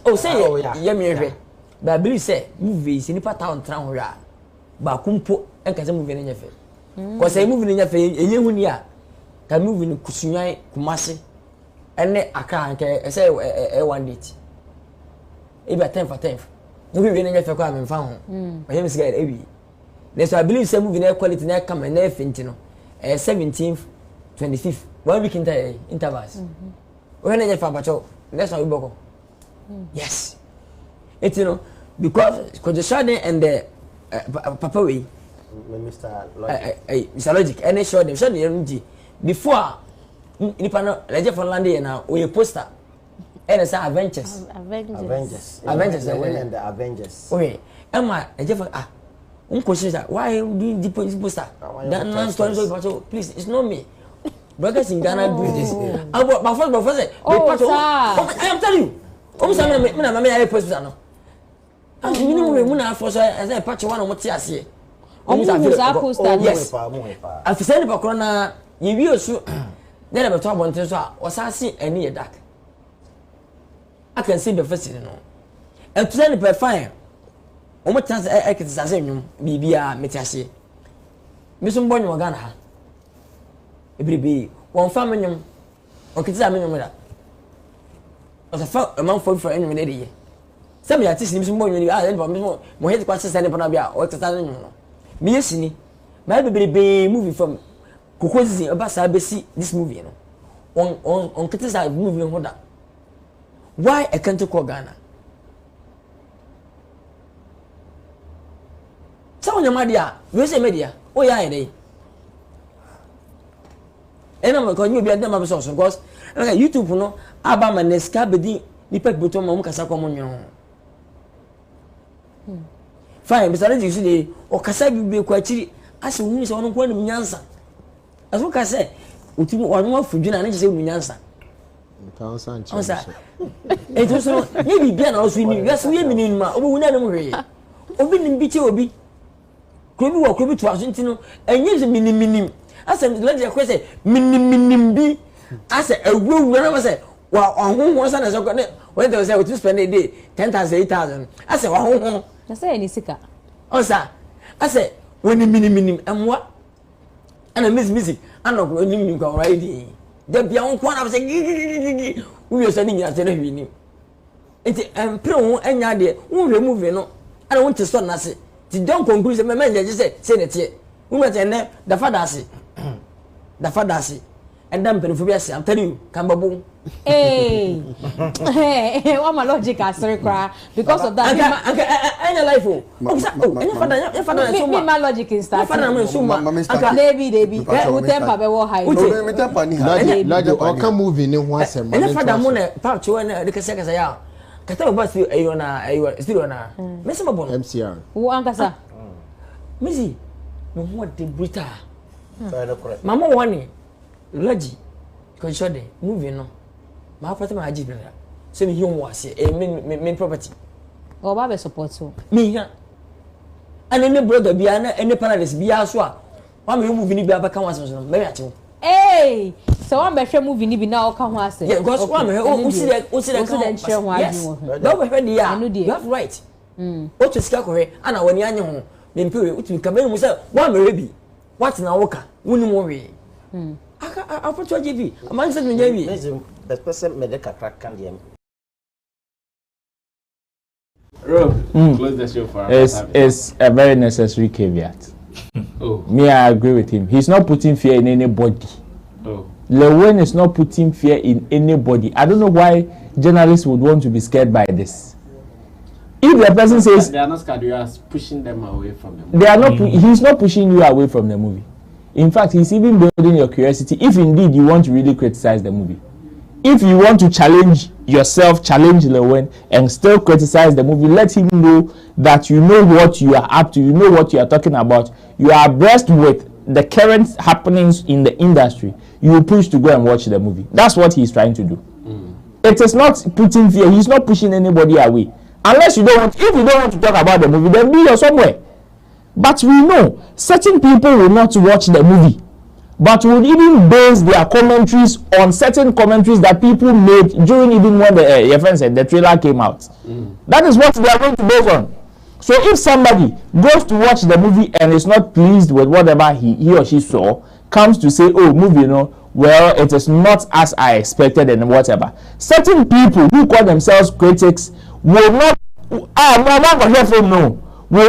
Oh say ye me hwe. Ba believe say movie is nipa town tran ho ya. Ba kumpo enka say movie no nya fe. Ko say movie no nya fe enye hu ni a. Ka movie no kusunyan kumase. Ene aka anke say one date. Maybe 10 for 10. Movie no nya fe ko am mfa ho. Oye me siga ebi. So I believe some movie quality na come na finti no 17th 25th 1 week intervals when na fa bacho next one we boko yes it's because the Shade and the papa way Mr. Logic any show them show them before nipa no leje for land here na we poster and say Avengers the Win and the Avengers okay Emma leje for why do the poster? Please, it's not me. Brothers in Ghana do this. My first, I am telling you. I'm poster no. I'm for as I patch one of what I see. Yes. I've said about Corona, you will then about top one was I see any dark. I can see the first, and present per fire. Omo chance I can say nyum bibia metiase me so mbonyo Ghana ha ebribe won fa menyum o kitisa menyum da o sa fa man for nyum ne de ye se me yati sini so mbonyo ni ah me mo hit kwa sesa ne pona bia o kitisa nyum no me yesini ma ebribe movie from kokozi obasa besi this movie no on kitisa movie ho da why I can't call Ghana. So on media, we say media. Oh yeah, dey. And I'm going to be at them because YouTube no aba maneska bedi ni pek buto mamu kasa kwa monyo. Fine, Mr. Legend you see o kasa bi kwa chiri ase hu se wono kwa ni nyansa. Aso kasa utimu wanu afudwina na se nyansa. Kansa nchi. Onsa. Eto so ye bi bia na o so ni wiase ye minin ma obo wuna na mu hwe. Obi ni bi che obi. Krobi wo krobi to aso ntino enye se minim. Ase Legend kwa se minim bi ase awuwu na se wa honhon sa na so ne when they say we to spend a day 10,000 8,000 ase wa honhon na say ni sika osa ase woni minim amwa ana music ana ko ni ko right de bia won ko na say we so ni nya se na hwini enti empre ho anya de won hwe movie no ana won te so na se ti don conclude me je say ne tie won me ne da father and then penifobia I'm telling you kambabu hey what my logic as cry because of that any life any father so my logic is that David we temper be war high me temper ni ha o ka movie ni ho asem any father mo na patch we na de kase ya kata ba si ayo na me se mabo MCR wo ankasa mezi no ho de brutal mama wani Logi consider movie no ma pata ma aji bela so me hion wase me property o ba be support so me ya ane ne brother bia na ene paradise bia so a One movie ni bi abaka was no very ati. Hey, so one be movie ni bi na o ka ho ase. Yeah, because one o see that yes. That we heard there. You have right. O to sika kore ana wani anye ho. Me mpe o tumi kamera mu say one me bi. What na woka? Woni mo we. Aka afoto JB. Aman say me JB. The person made the crack can dem. Rob, close the show for us. It's a very necessary caveat. Me, I agree with him. He's not putting fear in anybody. Lilwyn is not putting fear in anybody. I don't know why journalists would want to be scared by this. If the person says they are not scared, you are pushing them away from the movie. They are not. He's not pushing you away from the movie. In fact, he's even building your curiosity. If indeed you want to really criticize the movie, if you want to challenge yourself, challenge Lilwyn, and still criticize the movie, let him know that you know what you are up to, you know what you are talking about, you are abreast with the current happenings in the industry. You will push to go and watch the movie. That's what he's trying to do. It is not putting fear. He's not pushing anybody away. Unless you don't want, if you don't want to talk about the movie, then be here somewhere. But we know certain people will not watch the movie, but will even base their commentaries on certain commentaries that people made during even when your friend said the trailer came out. That is what they are going to base on. So if somebody goes to watch the movie and is not pleased with whatever he or she saw, comes to say, oh, movie, you know, well, it is not as I expected and whatever. Certain people who call themselves critics will not, will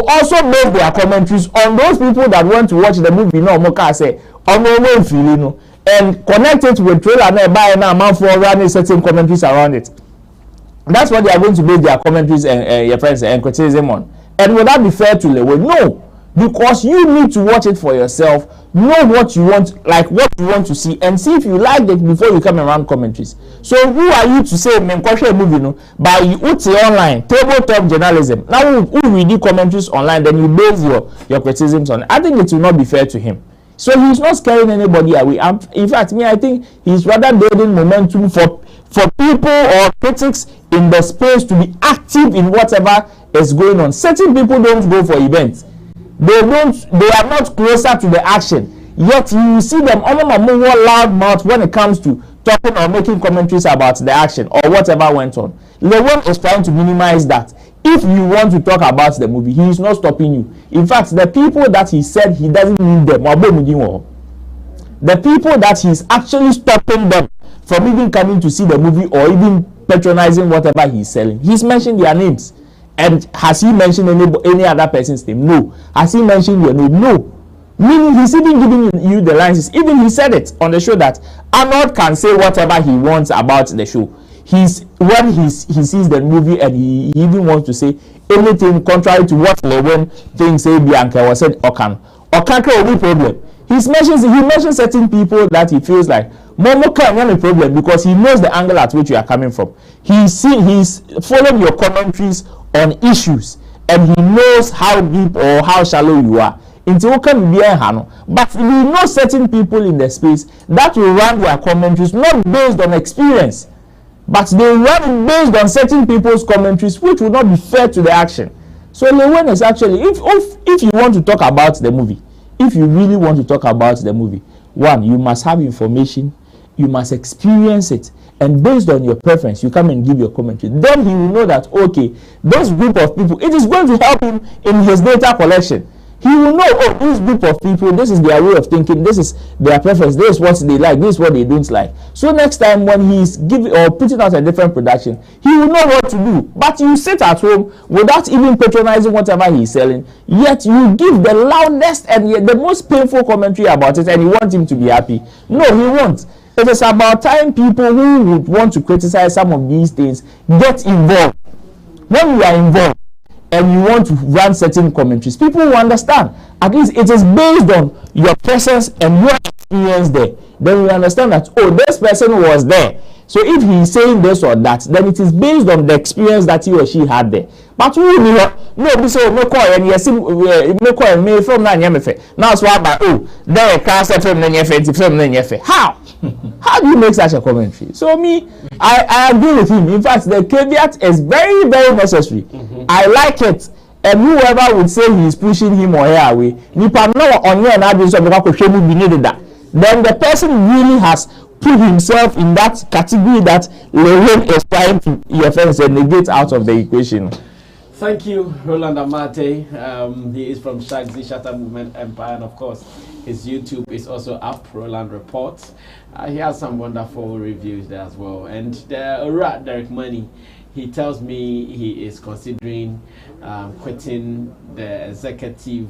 also make their commentaries on those people that want to watch the movie, no, Moka say, and connect it with trailer now for running certain commentaries around it. That's what they are going to base their commentaries and your friends and criticism on. And will that be fair to Lilwyn? No, because you need to watch it for yourself, know what you want, like what you want to see, and see if you like it before you come around commentaries. So who are you to say a movie no by UT online tabletop journalism? Now who read the commentaries online, then you base your criticisms on it. I think it will not be fair to him. So he's not scaring anybody away. In fact, I think he's rather building momentum for people or critics in the space to be active in whatever is going on. Certain people don't go for events. They are not closer to the action. Yet you see them more loud mouth when it comes to talking or making commentaries about the action or whatever went on. Lilwyn is trying to minimize that. If you want to talk about the movie, he is not stopping you. In fact, the people that he said he doesn't need them, the people that he's actually stopping them from even coming to see the movie or even patronizing whatever he's selling, he's mentioned their names. And has he mentioned any other person's name? No. Has he mentioned your name? No. Meaning he's even giving you the lines. Even he said it on the show that Arnold can say whatever he wants about the show. When he sees the movie and he even wants to say anything contrary to what Lilwyn thinks Bianca was said Okan will be problem. He mentions certain people that he feels like Momo can have a problem because he knows the angle at which you are coming from. He's following your commentaries on issues and he knows how deep or how shallow you are. But we know certain people in the space that will run their commentaries not based on experience, but they run based on certain people's commentaries which will not be fair to the action. So Lilwyn is actually, if you want to talk about the movie, if you really want to talk about the movie, one, you must have information, you must experience it, and based on your preference, you come and give your commentary. Then he will know that, okay, this group of people, it is going to help him in his data collection. He will know, oh, this group of people, this is their way of thinking, this is their preference, this is what they like, this is what they don't like. So next time when he's giving or putting out a different production, he will know what to do. But you sit at home without even patronizing whatever he's selling, yet you give the loudest and the most painful commentary about it and you want him to be happy. No, he won't. It is about time people who would want to criticize some of these things get involved. When you are involved and you want to run certain commentaries, people will understand. At least it is based on your presence and your experience there. Then we understand that, oh, this person was there. So if he is saying this or that, then it is based on the experience that he or she had there. But we know, no, so no call and yes, no call me from Nanyamefe. Now so about, oh, there can't set from Nanyafe. How? How do you make such a commentary? So I agree with him. In fact, the caveat is very, very necessary. I like it. and whoever would say he is pushing him or her away, then the person really has put himself in that category that Lilwyn is trying to, your friends, negate out of the equation. Thank you, Roland Amate. He is from Shagzy Shatter Movement Empire, and of course, his YouTube is also up, Roland Reports. He has some wonderful reviews there as well. And the Derek Money, he tells me he is considering quitting the executive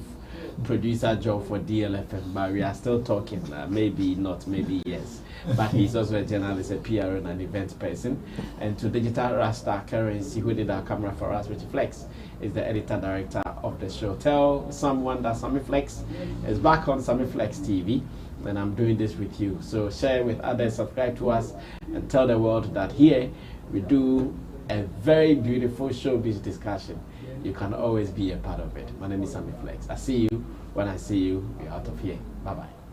producer job for DLFM, but we are still talking. Maybe not, maybe yes. But he's also a journalist, a PR, and an event person. And to Digital Rasta Currency, who did our camera for us, Richie Flex, is the editor director of the show. Tell someone that Sammy Flex is back on Sammy Flex TV, and I'm doing this with you. So share with others, subscribe to us, and tell the world that here we do a very beautiful showbiz discussion. You can always be a part of it. My name is Sammy Flex. I see you when I see you. We're out of here. Bye-bye.